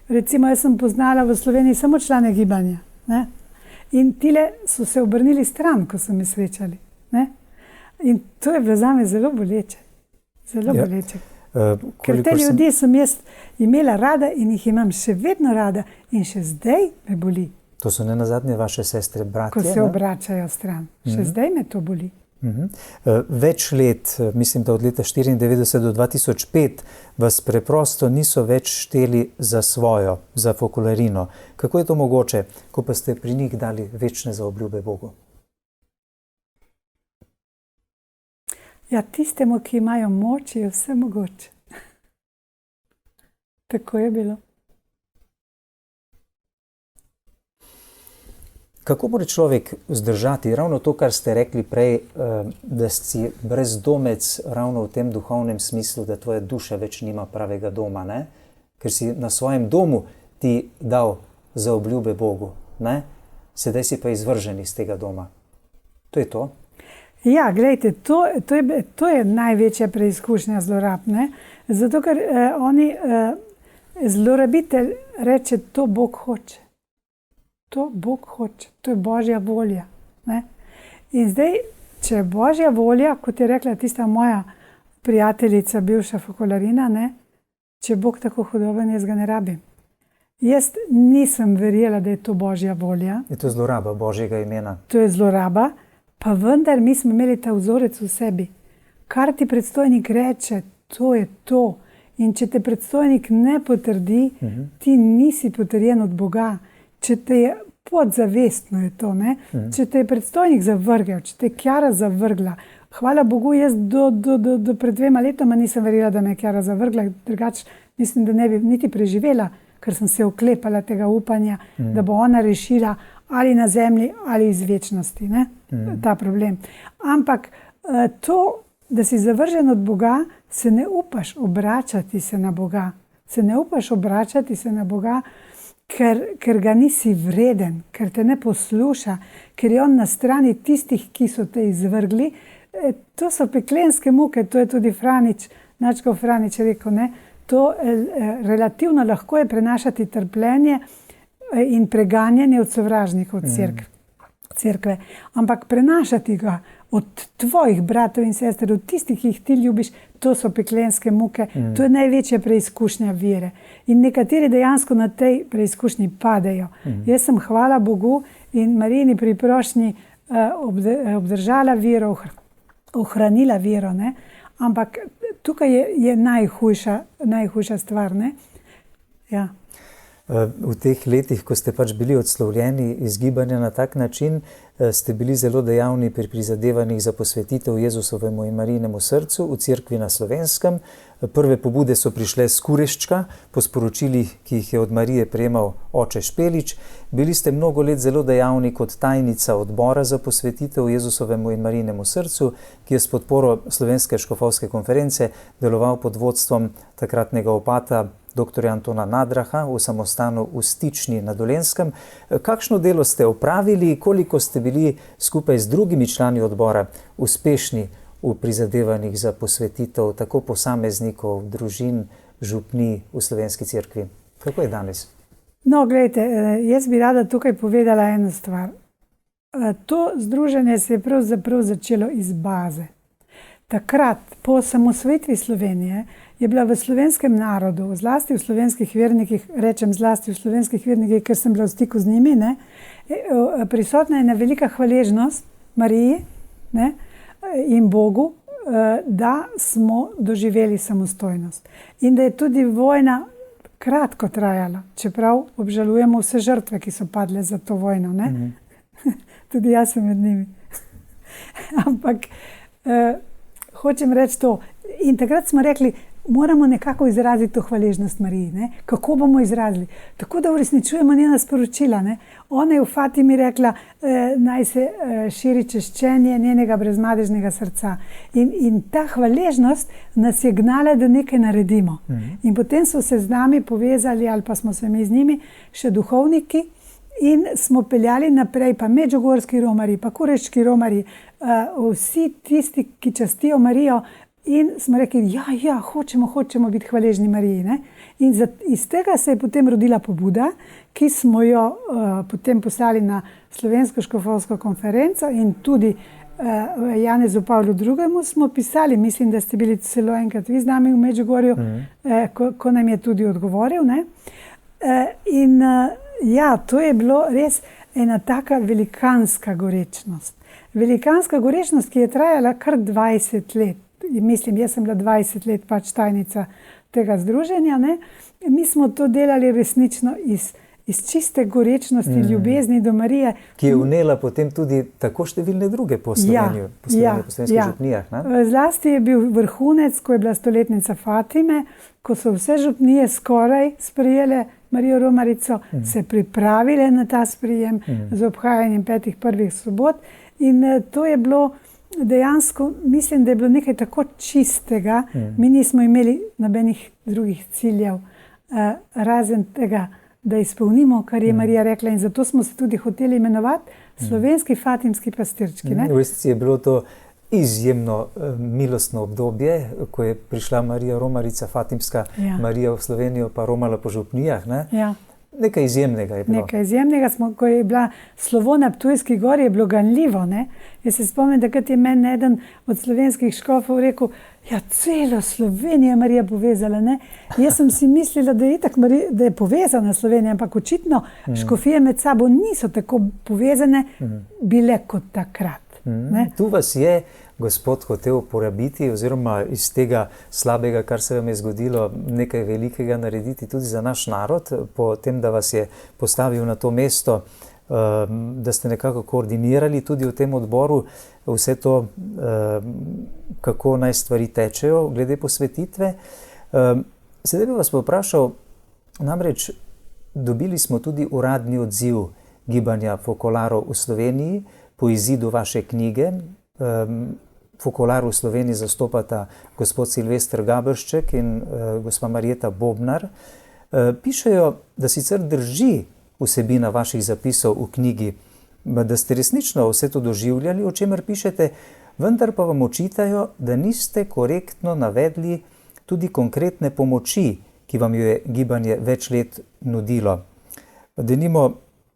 Recimo, jaz sem poznala v Sloveniji samo člane gibanja. Ne? In tile so se obrnili stran, ko so me srečali. Ne? In to je bilo zame zelo boleče. Zelo boleče. Ker te ljudje sem jaz imela rada in jih imam še vedno rada in še zdaj me boli. To so nenazadnje vaše sestre, bratje? Ko se obračajo stran. Še zdaj me to boli. Več let, mislim, da od leta 1994 do 2005, vas preprosto niso več šteli za svojo, za fokolarino. Kako je to mogoče, ko pa ste pri njih dali večne zaobljube Bogu? Ja, tistemu, ki imajo moč, je vse mogoče. Tako je bilo. Kako mora človek vzdržati ravno to, kar ste rekli prej, da si brezdomec ravno v tem duhovnem smislu, da tvoja duša več nima pravega doma, ne? Ker si na svojem domu ti dal zaobljube Bogu, ne? Sedaj si pa izvržen iz tega doma. To je to? Ja, gledajte, to je največja preizkušnja zlorab, ne? Zato, ker zlorabitelj reče, to Bog hoče. To Bog hoče, to je Božja volja. Ne? In zdaj, če je Božja volja, kot je rekla tista moja prijateljica, bivša fokolarina, ne? Če je Bog tako hudoben, jaz ga ne rabim. Jaz nisem verjela, da je to Božja volja. Je to zloraba Božjega imena? To je zloraba, pa vendar mi smo imeli ta vzorec v sebi. Kar ti predstojnik reče, to je to. In če te predstojnik ne potrdi, ti nisi potrjen od Boga. Če te je podzavestno je to, ne? Če te je predstojnik zavrgel, če te je Kjara zavrgla. Hvala Bogu, jaz do pred 2 letoma nisem verjela, da me je Kjara zavrgla, drugače mislim, da ne bi niti preživela, ker sem se oklepala tega upanja, da bo ona rešila ali na zemlji ali iz večnosti, ne? Ta problem. Ampak to, da si zavržen od Boga, se ne upaš obračati se na Boga. Se ne upaš obračati se na Boga, ker ga nisi vreden, ker te ne posluša, ker je on na strani tistih, ki so te izvrgli. To so peklenske muke, to je tudi Načko Franič rekel, ne? To relativno lahko je prenašati trpljenje in preganjanje od sovražnikov cerkve. Ampak prenašati ga od tvojih bratov in sester, od tistih, ki jih ti ljubiš, to so peklenske muke, to je največja preizkušnja vere. In nekateri dejansko na tej preizkušnji padejo. Jaz sem, hvala Bogu in Marijini pri prošnji obdržala vero, ohranila vero, ne? Ampak tukaj je najhujša stvar, ne? Ja. V teh letih, ko ste pač bili odslovljeni iz gibanja na tak način, ste bili zelo dejavni pri prizadevanjih za posvetitev Jezusovemu in Marijinemu srcu v cerkvi na Slovenskem. Prve pobude so prišle s Kureščka, po sporočilih, ki jih je od Marije prejemal oče Špelič. Bili ste mnogo let zelo dejavni kot tajnica odbora za posvetitev Jezusovemu in Marijinemu srcu, ki je s podporo Slovenske škofovske konference deloval pod vodstvom takratnega opata dr. Antona Nadraha v samostanu v Stični na Dolenjskem. Kakšno delo ste opravili, koliko ste bili skupaj z drugimi člani odbora uspešni v prizadevanjih za posvetitev tako posameznikov, družin, župnij v Slovenski cerkvi? Kako je danes? No, gledajte, jaz bi rada tukaj povedala eno stvar. To združenje se je pravzaprav začelo iz baze. Takrat, po osamosvojitvi Slovenije, je bila v slovenskem narodu, zlasti v slovenskih vernikih, rečem zlasti v slovenskih vernikih, ker sem bila v stiku z njimi, ne, prisotna je ena velika hvaležnost Mariji, ne, in Bogu, da smo doživeli samostojnost. In da je tudi vojna kratko trajala, čeprav obžalujemo vse žrtve, ki so padle za to vojno. Ne? Tudi jaz sem med njimi. Ampak hočem reči to. In takrat smo rekli, moramo nekako izraziti to hvaležnost Mariji. Ne? Kako bomo izrazili? Tako da uresničujemo njena sporočila. Ne? Ona je v Fatimi rekla, naj se širi češčenje njenega brezmadežnega srca. In ta hvaležnost nas je gnala, da nekaj naredimo. In potem so se z nami povezali, ali pa smo se mi z njimi, še duhovniki in smo peljali naprej, pa medžugorski romarji, pa kureščki romarji, vsi tisti, ki častijo Marijo. In smo rekli, ja, hočemo biti hvaležni Mariji. Ne? In iz tega se je potem rodila pobuda, ki smo jo potem poslali na Slovensko škofovsko konferenco in tudi Janezu Pavlu II. Smo pisali, mislim, da ste bili celo enkrat vi z nami v Medžugorju, ko nam je tudi odgovoril. Ne? In ja, to je bilo res ena taka velikanska gorečnost. Velikanska gorečnost, ki je trajala kar 20 let. Mislim, jaz sem bila 20 let pač tajnica tega združenja. Ne? Mi smo to delali resnično iz čiste gorečnosti, ljubezni do Marije. Ki je vnela potem tudi tako številne druge po Sloveniji, po slovenskih župnijah. Ne? Zlasti je bil vrhunec, ko je bila stoletnica Fatime, ko so vse župnije skoraj sprejele Marijo Romarico, se pripravile na ta sprijem z obhajanjem 5 prvih sobot. In to je bilo dejansko, mislim, da je bilo nekaj tako čistega. Mi nismo imeli nobenih drugih ciljev, razen tega, da izpolnimo, kar je Marija rekla. In zato smo se tudi hoteli imenovati slovenski fatimski pastirčki. Ne? V resnici je bilo to izjemno milostno obdobje, ko je prišla Marija Romarica, fatimska Marija v Slovenijo, pa romala po župnijah. Ne? Ja. Nekaj izjemnega je bilo. Nekaj izjemnega smo, ko je bila slovo na Ptujski gori, je bilo ganljivo. Ne? Jaz se spomnim, da kad je meni eden od slovenskih škofov rekel, ja, celo Slovenijo je Marija povezala. Ne? Jaz sem si mislila, da je povezana Slovenija, ampak očitno škofije med sabo niso tako povezane bile kot takrat. Tu vas je Gospod hotel uporabiti oziroma iz tega slabega, kar se vam je zgodilo, nekaj velikega narediti tudi za naš narod, po tem, da vas je postavil na to mesto, da ste nekako koordinirali tudi v tem odboru vse to, kako naj stvari tečejo glede posvetitve. Sedaj bi vas poprašal, namreč dobili smo tudi uradni odziv gibanja Focolaro v Sloveniji po izidu vaše knjige. Focolaro v Sloveniji zastopata gospod Silvester Gabršček in gospa Marjeta Bobnar. Pišejo, da sicer drži vsebina vaših zapisov v knjigi, da ste resnično vse to doživljali, o čemer pišete, vendar pa vam očitajo, da niste korektno navedli tudi konkretne pomoči, ki vam jo je gibanje več let nudilo. Denimo,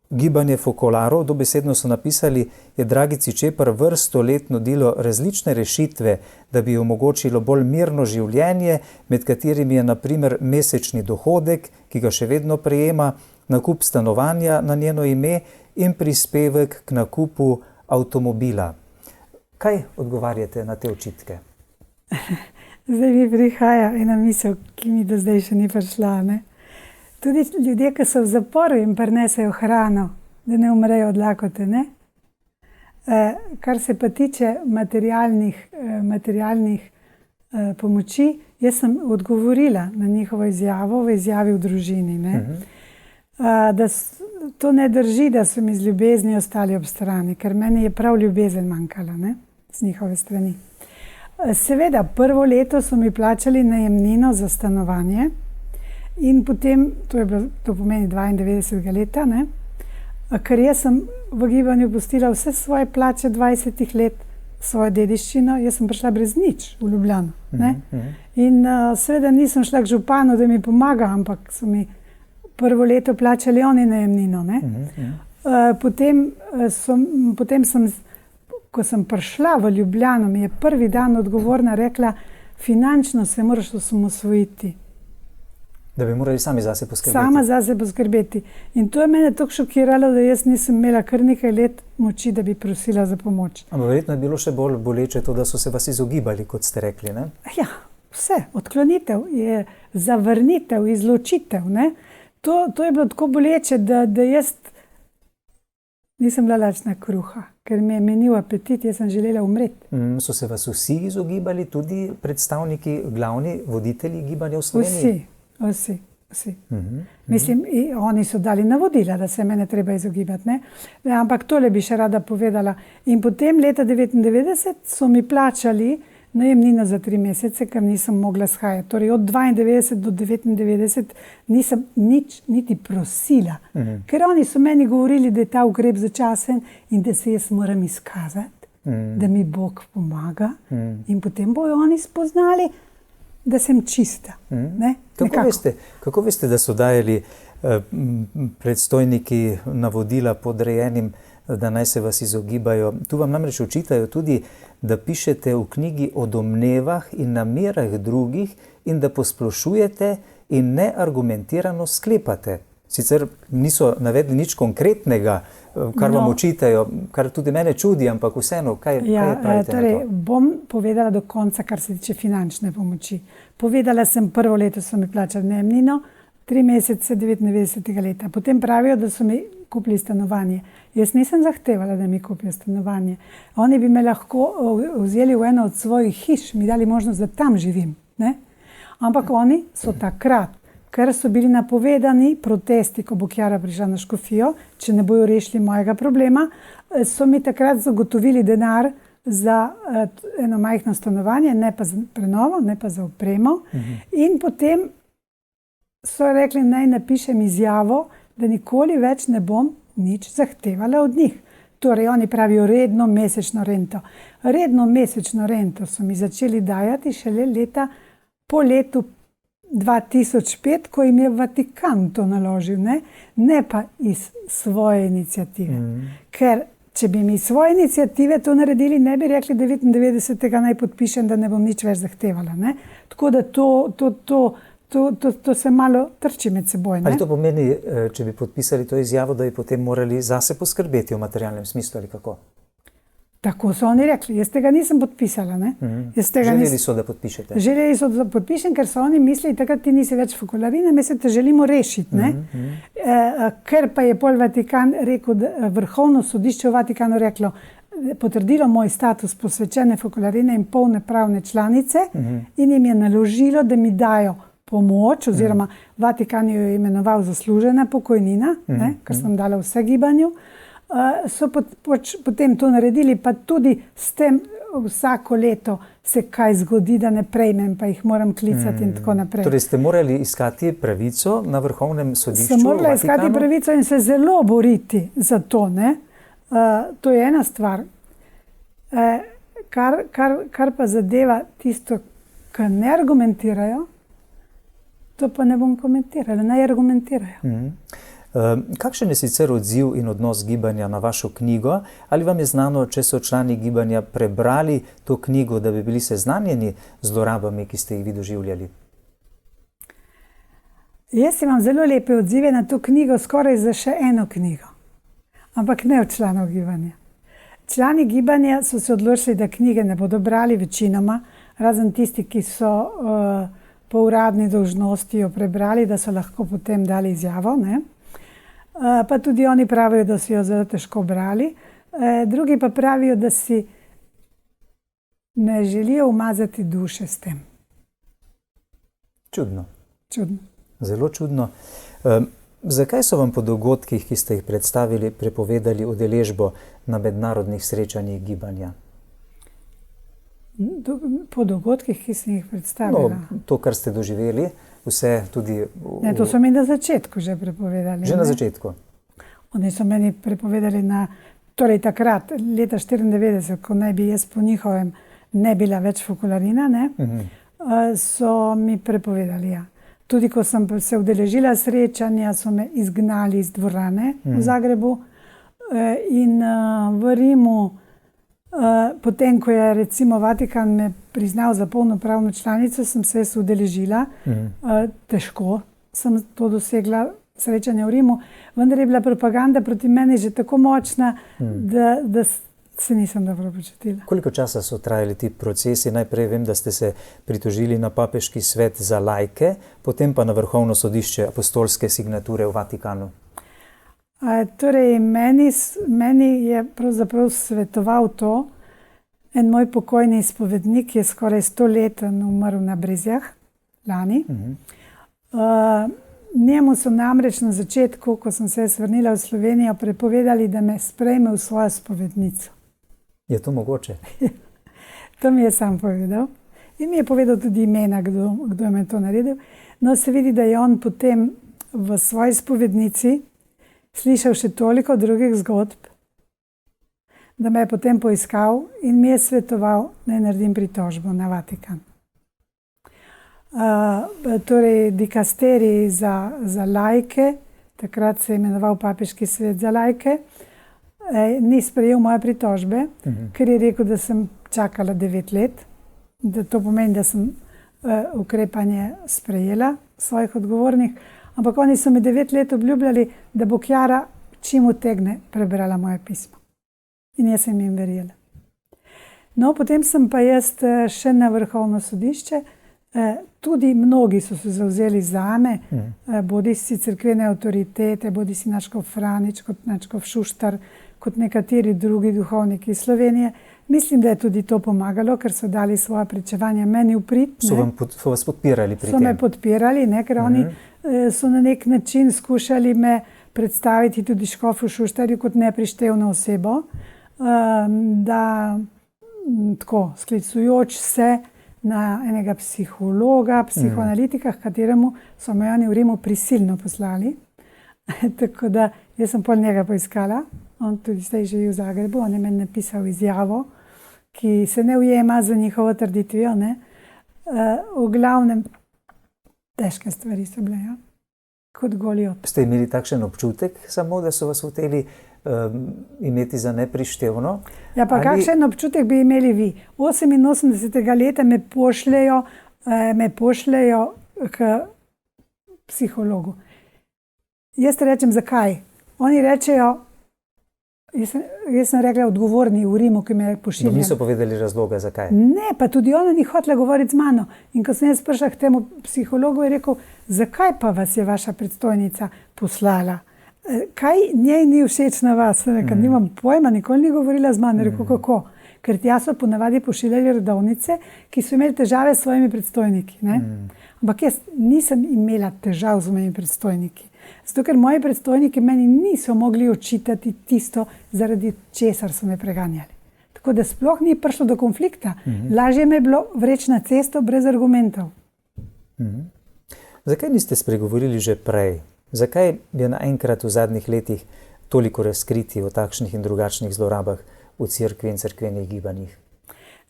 gibanje Focolaro, dobesedno so napisali, je Dragici Čepar vrsto let nudilo različne rešitve, da bi omogočilo bolj mirno življenje, med katerimi je na primer mesečni dohodek, ki ga še vedno prejema, nakup stanovanja na njeno ime in prispevek k nakupu avtomobila. Kaj odgovarjate na te očitke? Zdaj mi prihaja ena misel, ki mi do zdaj še ni prišla, ne? Tudi ljudje, ki so v zaporu in prinesejo hrano, da ne umrejo od lakote, ne? Kar se pa tiče materialnih pomoči, jaz sem odgovorila na njihovo izjavo v izjavi v družini, ne? Da to ne drži, da so mi z ljubezni ostali ob strani, ker meni je prav ljubezen manjkala, ne? Z njihove strani. Seveda, prvo leto so mi plačali najemnino za stanovanje in potem, to pomeni 92. leta, ne? Ker jaz sem v gibanju pustila vse svoje plače 20 let, svojo dediščino, jaz sem prišla brez nič v Ljubljano, ne? In seveda nisem šla k županu, da mi pomaga, ampak so mi prvo leto plačali oni najemnino, ne? Potem sem, ko sem prišla v Ljubljano, mi je prvi dan odgovorna rekla, finančno se moraš osamosvojiti. Da bi morali sami zase poskrbeti. Sama zase poskrbeti. In to je mene tako šokiralo, da jaz nisem imela kar nekaj let moči, da bi prosila za pomoč. Ampak verjetno je bilo še bolj boleče to, da so se vas izogibali, kot ste rekli, ne? Ja, vse. Odklonitev je zavrnitev, izločitev, ne? To je bilo tako boleče, da jaz nisem bila lačna kruha, ker mi je menil apetit, jaz sem želela umreti. So se vas vsi izogibali, tudi predstavniki, glavni voditelji gibanja v Sloveniji? Vsi. Mislim, oni so dali navodila, da se mene treba izogibati, ne? Ampak tole bi še rada povedala. In potem leta 1999 so mi plačali najemnino za 3 mesece, ker nisem mogla shajati. Torej od 92 do 99 nisem niti prosila. Ker oni so meni govorili, da je ta ukrep začasen in da se jaz moram izkazati, da mi Bog pomaga. In potem bojo oni spoznali, da sem čista. Kako veste, da so dajali predstojniki navodila podrejenim, da naj se vas izogibajo? Tu vam namreč očitajo tudi, da pišete v knjigi o domnevah in namerah drugih in da posplošujete in neargumentirano sklepate. Sicer niso navedli nič konkretnega, kar vam očitajo, kar tudi mene čudi, ampak vseeno, kaj pravite na to? Bom povedala do konca, kar se tiče finančne pomoči. Povedala sem, prvo leto so mi plačali najemnino, 3 mesece 99. leta. Potem pravijo, da so mi kupili stanovanje. Jaz nisem zahtevala, da mi kupijo stanovanje. Oni bi me lahko vzeli v eno od svojih hiš, mi dali možnost, da tam živim, ne? Ampak oni so takrat, ker so bili napovedani protesti, ko bo Kjara prišla na Škofijo, če ne bojo rešili mojega problema, so mi takrat zagotovili denar za eno majhno stanovanje, ne pa za prenovo, ne pa za opremo. In potem so rekli, naj napišem izjavo, da nikoli več ne bom nič zahtevala od njih. Torej, oni pravijo redno mesečno rento. Redno mesečno rento so mi začeli dajati šele po letu 2005, ko jim je Vatikan to naložil, ne pa iz svoje iniciative. Ker če bi mi svoje iniciative to naredili, ne bi rekli 99. naj podpišem, da ne bom nič več zahtevala, ne? Tako da to se malo trči med seboj, ne? Ali to pomeni, če bi podpisali to izjavo, da bi potem morali zase poskrbeti v materialnem smislu ali kako? Tako so oni rekli, jaz tega nisem podpisala, ne? Želeli so, da podpišete? Želeli so, da podpišem, ker so oni mislili, takrat ti nisi več Focolarina, mi se te želimo rešiti, ne? Ker pa je pol Vatikan rekel, Vrhovno sodišče v Vatikanu reklo, potrdilo moj status posvečene Focolarine in polne pravne članice in jim je naložilo, da mi dajo pomoč, oziroma Vatikan jo je imenoval zaslužena pokojnina, ker sem dala vse gibanju. So potem to naredili, pa tudi s tem vsako leto se kaj zgodi, da ne prejmem, pa jih moram klicati in tako naprej. Torej ste morali iskati pravico na Vrhovnem sodišču? Sem morala iskati pravico in se zelo boriti za to. To je ena stvar. Kar pa zadeva tisto, kar ne argumentirajo, to pa ne bom komentirala, naj argumentirajo. Kakšen je sicer odziv in odnos gibanja na vašo knjigo? Ali vam je znano, če so člani gibanja prebrali to knjigo, da bi bili seznanjeni z zlorabami, ki ste jih vi doživljali? Jaz imam zelo lepe odzive na to knjigo, skoraj za še eno knjigo. Ampak ne od članov gibanja. Člani gibanja so se odločili, da knjige ne bodo brali večinoma, razen tisti, ki so po uradni dolžnosti jo prebrali, da so lahko potem dali izjavo, pa tudi oni pravijo, da so jo zelo težko brali. Drugi pa pravijo, da si ne želijo umazati duše s tem. Čudno. Čudno. Zelo čudno. Zakaj so vam po dogodkih, ki ste jih predstavili, prepovedali udeležbo na mednarodnih srečanjih gibanja? Po dogodkih, ki sem jih predstavila? To, kar ste doživeli, vse tudi... Ne, to so mi na začetku že prepovedali. Že na začetku? Oni so meni prepovedali torej takrat, leta 1994, ko naj bi jaz po njihovem ne bila več Fokularina, so mi prepovedali, ja. Tudi ko sem se udeležila srečanja, so me izgnali iz dvorane v Zagrebu in v Rimu, potem, ko je recimo Vatikan me priznal za polnopravno članico, sem se udeležila. Težko sem to dosegla, srečanje v Rimu, vendar je bila propaganda proti meni že tako močna, da se nisem dobro počutila. Koliko časa so trajali ti procesi? Najprej vem, da ste se pritožili na Papeški svet za laike, potem pa na Vrhovno sodišče apostolske signature v Vatikanu. Torej, meni je pravzaprav svetoval to, en moj pokojni izpovednik je skoraj 100 let umrl na Brezjah, lani. Njemu so namreč na začetku, ko sem se vrnila v Slovenijo, prepovedali, da me sprejme v svojo spovednico. Je to mogoče? To mi je sam povedal. In mi je povedal tudi imena, kdo je me to naredil. No, se vidi, da je on potem v svoji spovednici slišal še toliko drugih zgodb, da me je potem poiskal in mi je svetoval, da naredim pritožbo na Vatikan. Torej, dikasterij za laike, takrat se je imenoval Papeški svet za laike, ni sprejel moje pritožbe, ker je rekel, da sem čakala 9 let, da to pomeni, da sem ukrepanje sprejela svojih odgovornih, ampak oni so mi 9 let obljubljali, da bo Kjara čim utegne prebrala moje pismo. In jaz sem jim verjela. No, potem sem pa jaz še na Vrhovno sodišče, tudi mnogi so se zavzeli zame, bodi si cerkvene avtoritete, bodi si nadškof Franič, kot nadškof Šuštar, kot nekateri drugi duhovniki iz Slovenije. Mislim, da je tudi to pomagalo, ker so dali svoje pričevanja meni v prid. So vas podpirali pri tem? So me podpirali, ker oni so na nek način skušali me predstaviti tudi škofu Šuštarju kot neprištevno osebo, da tako sklicujoč se na enega psihologa, psihoanalitika, kateremu so me oni v Rimu prisilno poslali. Tako da jaz sem pol njega poiskala, on tudi zdaj živi v Zagrebu, on je meni napisal izjavo, ki se ne ujema za njihovo trditvijo. V glavnem, težke stvari so bile, ja. Kot Goljot. Ste imeli takšen občutek samo, da so vas hoteli imeti za neprištevno? Ja, pa kakšen občutek bi imeli vi? 88. leta me pošljejo k psihologu. Jaz te rečem, zakaj? Oni rečejo, jaz sem rekla odgovorni v Rimu, ki me pošiljajo. Niso povedali razloga, zakaj? Ne, pa tudi ona ni hotela govoriti z mano. In ko sem jaz prišla k temu psihologu, je rekel, zakaj pa vas je vaša predstojnica poslala? Kaj njej ni všeč na vas? Nimam pojma, nikoli ni govorila z mano. Rekel, kako? ker tja so ponavadi pošiljali redovnice, ki so imeli težave s svojimi predstojniki. Ampak jaz nisem imela težav z mojimi predstojniki. Zato, ker moji predstojniki meni niso mogli očitati tisto, zaradi česar so me preganjali. Tako da sploh ni prišlo do konflikta. Lažje me je bilo vreči na cesto brez argumentov. Zakaj niste spregovorili že prej? Zakaj je naenkrat v zadnjih letih toliko razkritij o takšnih in drugačnih zlorabah v cerkvi in cerkvenih gibanjih?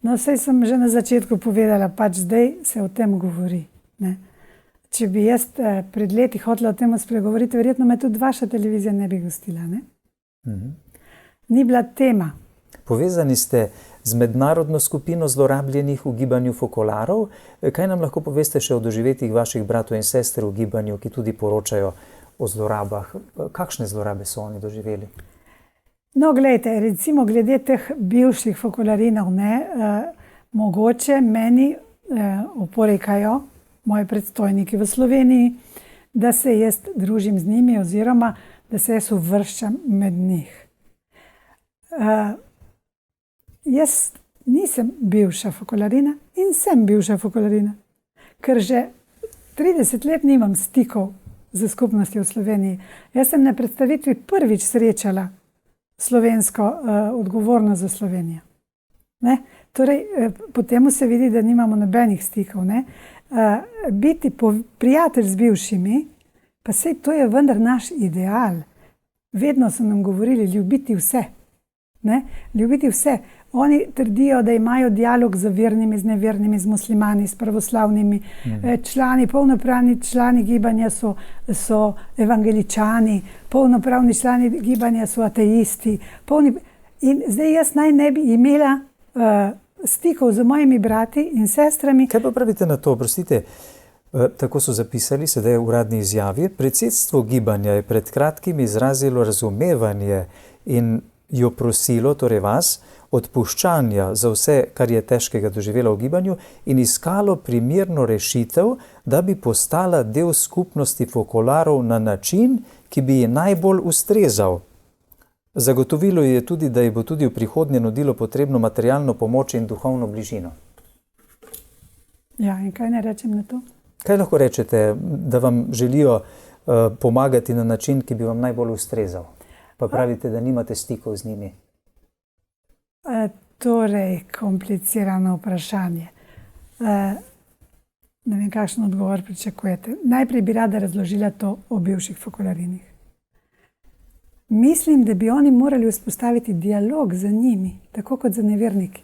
No, saj sem že na začetku povedala, pač zdaj se o tem govori. Ne? Če bi jaz pred leti hotela o tem spregovoriti, verjetno me tudi vaša televizija ne bi gostila. Ne? Ni bila tema. Povezani ste z mednarodno skupino zlorabljenih v gibanju fokolarov. Kaj nam lahko poveste še o doživetjih vaših bratov in sester v gibanju, ki tudi poročajo o zlorabah? Kakšne zlorabe so oni doživeli? No, gledajte, recimo glede teh bivših fokolarinov, mogoče meni oporekajo moji predstojniki v Sloveniji, da se jaz družim z njimi oziroma da se jaz uvrščam med njih. Jaz nisem bivša fokolarina in sem bivša fokolarina, ker že 30 let nimam stikov z skupnostjo v Sloveniji. Jaz sem na predstavitvi prvič srečala slovensko odgovornost za Slovenijo. Torej, po temu se vidi, da nimamo nobenih stikov. Biti prijatelj z bivšimi, pa sej to je vendar naš ideal. Vedno so nam govorili ljubiti vse. Ljubiti vse. Oni trdijo, da imajo dialog z vernimi, z nevernimi, z muslimani, s pravoslavnimi člani, polnopravni člani gibanja so evangeličani, polnopravni člani gibanja so ateisti. In zdaj jaz naj ne bi imela stikov z mojimi brati in sestrami. Kaj pa pravite na to? Prostite, tako so zapisali sedaj v uradni izjavi. Predsedstvo gibanja je pred kratkim izrazilo razumevanje in jo prosilo, torej vas, odpuščanja za vse, kar je težkega doživela v gibanju in iskalo primerno rešitev, da bi postala del skupnosti fokolarov na način, ki bi ji najbolj ustrezal. Zagotovilo je tudi, da ji bo tudi v prihodnje nudilo potrebno materialno pomoč in duhovno bližino. Ja, in kaj ne rečem na to? Kaj lahko rečete, da vam želijo pomagati na način, ki bi vam najbolj ustrezal? Pa pravite, da nimate stikov z njimi. Torej, komplicirano vprašanje. Ne vem, kakšen odgovor pričakujete. Najprej bi rada razložila to o bivših fokolarinih. Mislim, da bi oni morali vzpostaviti dialog z njimi, tako kot za neverniki.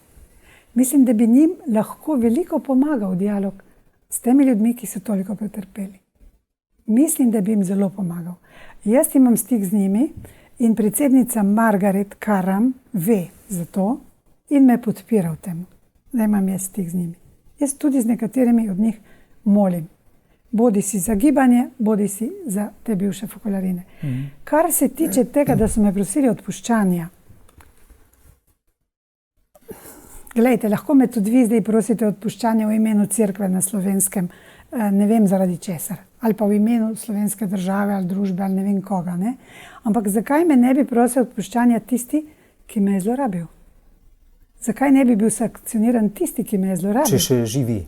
Mislim, da bi njim lahko veliko pomagal dialog s temi ljudmi, ki so toliko pretrpeli. Mislim, da bi jim zelo pomagal. Jaz imam stik z njimi in predsednica Margaret Karam ve za to in me podpira v tem, da imam jaz stik z njimi. Jaz tudi z nekaterimi od njih molim. Bodi si za gibanje, bodi si za te bivše fokolarine. Kar se tiče tega, da so me prosili odpuščanja. Glejte, lahko me tudi vi zdaj prosite odpuščanja v imenu cerkve na Slovenskem, ne vem zaradi česar. Ali pa v imenu slovenske države ali družbe ali ne vem koga. Ampak zakaj me ne bi prosil odpuščanja tisti, ki me je zlorabil? Zakaj ne bi bil sankcioniran tisti, ki me je zlorabil? Če še živi.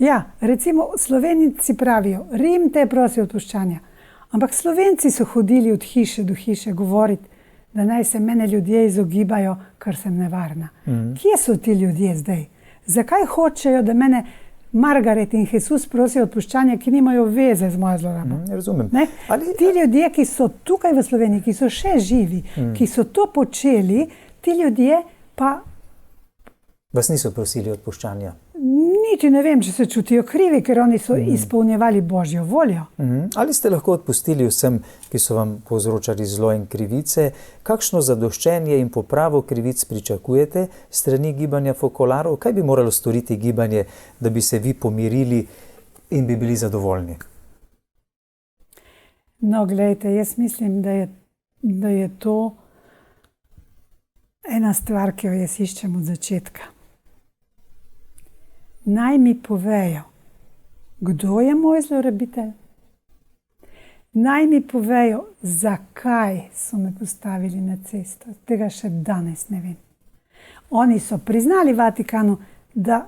Ja, recimo Slovenci pravijo, Rim te prosi odpuščanja. Ampak Slovenci so hodili od hiše do hiše govoriti, da naj se mene ljudje izogibajo, ker sem nevarna. Kje so ti ljudje zdaj? Zakaj hočejo, da mene Margaret in Jesus prosijo odpuščanja, ki nimajo veze z mojo zlorabo? Razumem. Ti ljudje, ki so tukaj v Sloveniji, ki so še živi, ki so to počeli, ti ljudje pa... Vas niso prosili odpuščanja? Niti ne vem, če se čutijo krivi, ker oni so izpolnjevali Božjo voljo. Ali ste lahko odpustili vsem, ki so vam povzročali zlo in krivice? Kakšno zadoščenje in popravo krivic pričakujete strani gibanja fokolarov? Kaj bi moralo storiti gibanje, da bi se vi pomirili in bi bili zadovoljni? No, gledajte, jaz mislim, da je to ena stvar, ki jo jaz iščem od začetka. Naj mi povejo, kdo je moj zlorabitelj. Naj mi povejo, zakaj so me postavili na cesto. Tega še danes ne vem. Oni so priznali Vatikanu, da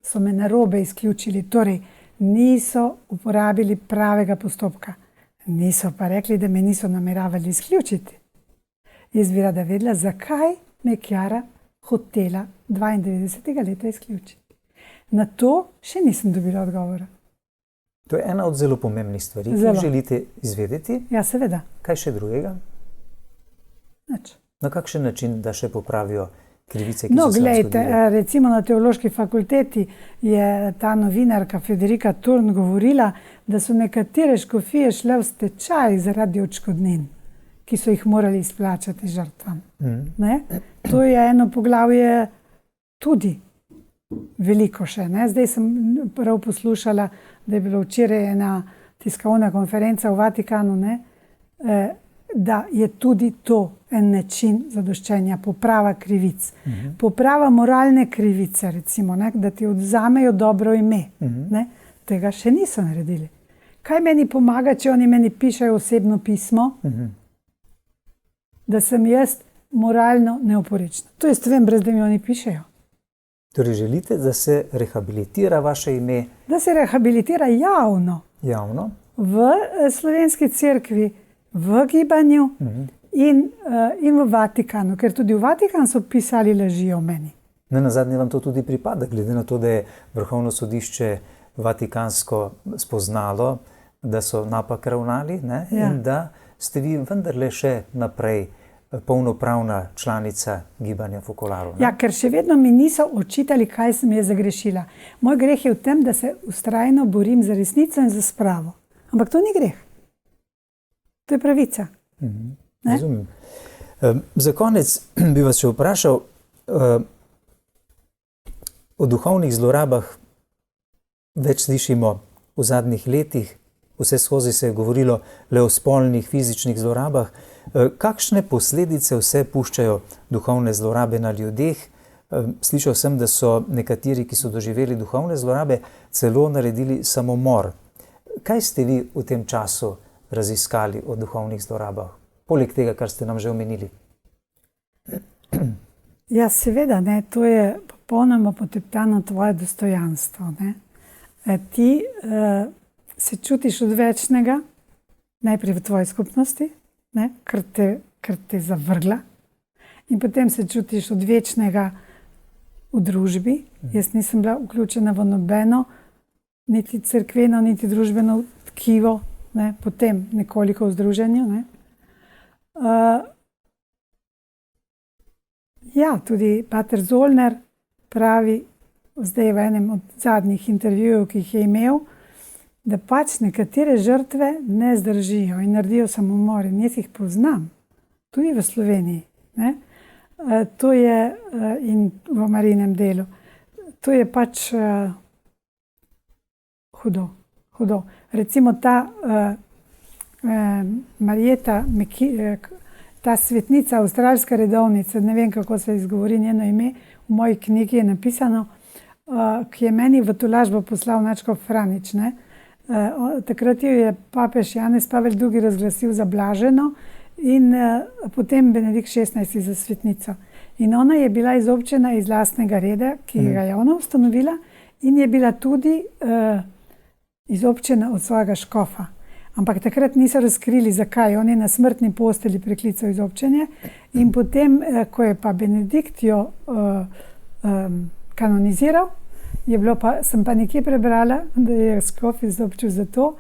so me narobe izključili, torej niso uporabili pravega postopka. Niso pa rekli, da me niso nameravali izključiti. Jaz bi rada vedela, zakaj me Kjara hotela 92. leta izključiti. Na to še nisem dobila odgovora. To je ena od zelo pomembnih stvari, ki jih želite izvedeti. Ja, seveda. Kaj še drugega? Nič. Na kakšen način, da še popravijo krivice, ki No, so se vam glejte, zgodile? recimo na teološki fakulteti je ta novinarka Federica Turn govorila, da so nekatere škofije šle v stečaj zaradi odškodnin, ki so jih morali izplačati žrtvam. Ne? To je eno poglavje tudi veliko še. Ne? Zdaj sem prav poslušala, da je bilo včeraj ena tiskovna konferenca v Vatikanu, ne? Da je tudi to en način zadoščenja, poprava krivic. Poprava moralne krivice, recimo, ne? Da ti odvzamejo dobro ime. Ne? Tega še niso naredili. Kaj meni pomaga, če oni meni pišejo osebno pismo, da sem jaz moralno neoporečna? To jaz vem, brez da mi oni pišejo. Torej želite, da se rehabilitira vaše ime Da se rehabilitira javno javno? v slovenski cerkvi, v gibanju in v Vatikanu, ker tudi v Vatikan so pisali laži o meni. Nenazadnje vam to tudi pripada, glede na to, da je Vrhovno sodišče vatikansko spoznalo, da so napak ravnali, ne? Ja. In da ste vi vendarle še naprej polnopravna članica gibanja Focolare. Ja, ker še vedno mi niso očitali, kaj sem jaz zagrešila. Moj greh je v tem, da se vztrajno borim za resnico in za spravo. Ampak to ni greh. To je pravica. Razumem. Za konec bi vas še vprašal o duhovnih zlorabah. Več slišimo v zadnjih letih, vse skozi se je govorilo le o spolnih, fizičnih zlorabah. Kakšne posledice vse puščajo duhovne zlorabe na ljudeh? Slišal sem, da so nekateri, ki so doživeli duhovne zlorabe, celo naredili samomor. Kaj ste vi v tem času raziskali o duhovnih zlorabah? Poleg tega, kar ste nam že omenili. Ja, seveda, ne, to je popolnoma poteptano tvoje dostojanstvo. Ne. Ti se čutiš odvečnega, najprej v tvoji skupnosti, ne, ker te zavrgla, in potem se čutiš odvečnega v družbi. Jaz nisem bila vključena v nobeno, niti cerkveno, niti družbeno tkivo, ne, potem nekoliko v združenju. Ne. Ja, tudi pater Zollner pravi, zdaj v enem od zadnjih intervjujev, ki jih je imel, da pač nekatere žrtve ne zdržijo in naredijo samomor. In jaz jih poznam, tudi v Sloveniji. Ne? To je in v Marijinem delu. To je pač hudo, hudo. Recimo ta Marjeta, ta svetnica, avstralska redovnica, ne vem, kako se izgovori njeno ime, v moji knjigi je napisano, ki je meni v tolažbo poslal Načko Franič. Ne? Takrat jo je papež Janez Pavel II. Razglasil za blaženo in potem Benedikt XVI. Za svetnico. In ona je bila izobčena iz lastnega reda, ki ga je ona ustanovila, in je bila tudi izobčena od svojega škofa. Ampak takrat niso razkrili, zakaj. On je na smrtni postelji preklical izobčenje in potem, ko je pa Benedikt jo kanoniziral, sem pa nekje prebrala, da je škof izobčil zato,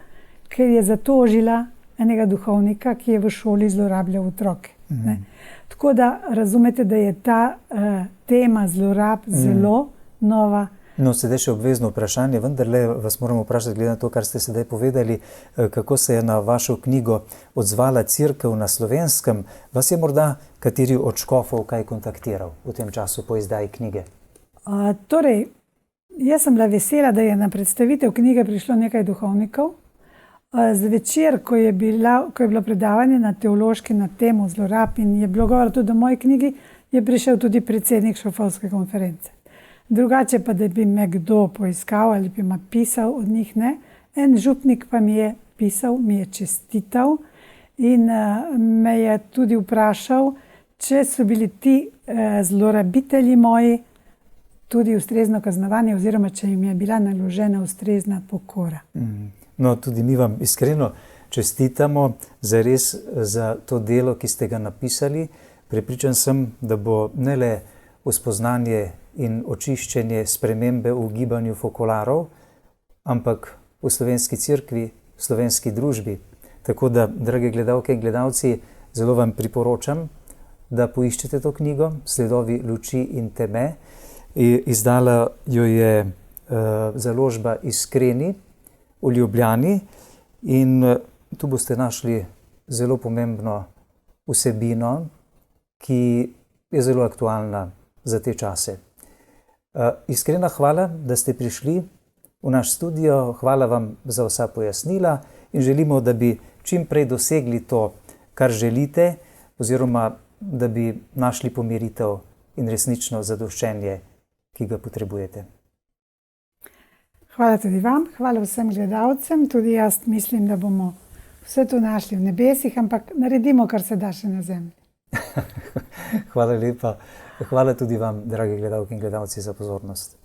ker je zatožila enega duhovnika, ki je v šoli zlorabljal otroke. Tako da razumete, da je ta tema zlorab zelo nova. No, sedaj še obvezno vprašanje, vendarle vas moramo vprašati, glede na to, kar ste sedaj povedali, kako se je na vašo knjigo odzvala Cerkev na Slovenskem. Vas je morda kateri od škofov kaj kontaktiral v tem času po izdaji knjige? Torej, jaz sem bila vesela, da je na predstavitev knjige prišlo nekaj duhovnikov. Zvečer, ko je bilo predavanje na teološki na temo zlorab in je bilo govora tudi o moji knjigi, je prišel tudi predsednik škofovske konference. Drugače pa, da bi me kdo poiskal ali bi me pisal od njih, ne. En župnik pa mi je pisal, mi je čestital in me je tudi vprašal, če so bili ti zlorabitelji moji tudi ustrezno kaznovani, oziroma če jim je bila naložena ustrezna pokora. No, tudi mi vam iskreno čestitamo zares za to delo, ki ste ga napisali. Prepričan sem, da bo ne le spoznanje in očiščenje spremembe v gibanju fokolarov, ampak v slovenski cerkvi, v slovenski družbi. Tako da, drage gledalke in gledalci, zelo vam priporočam, da poiščete to knjigo, Sledovi luči in teme. Izdala jo je založba Iskreni v Ljubljani in tu boste našli zelo pomembno vsebino, ki je zelo aktualna za te čase. Iskrena hvala, da ste prišli v naš studio, hvala vam za vsa pojasnila in želimo, da bi čim prej dosegli to, kar želite, oziroma da bi našli pomiritev in resnično zadoščenje, ki ga potrebujete. Hvala tudi vam, hvala vsem gledalcem, tudi jaz mislim, da bomo vse to našli v nebesih, ampak naredimo, kar se da še na zemlji. Hvala lepa. Hvala tudi vam, dragi gledalke in gledalci, za pozornost.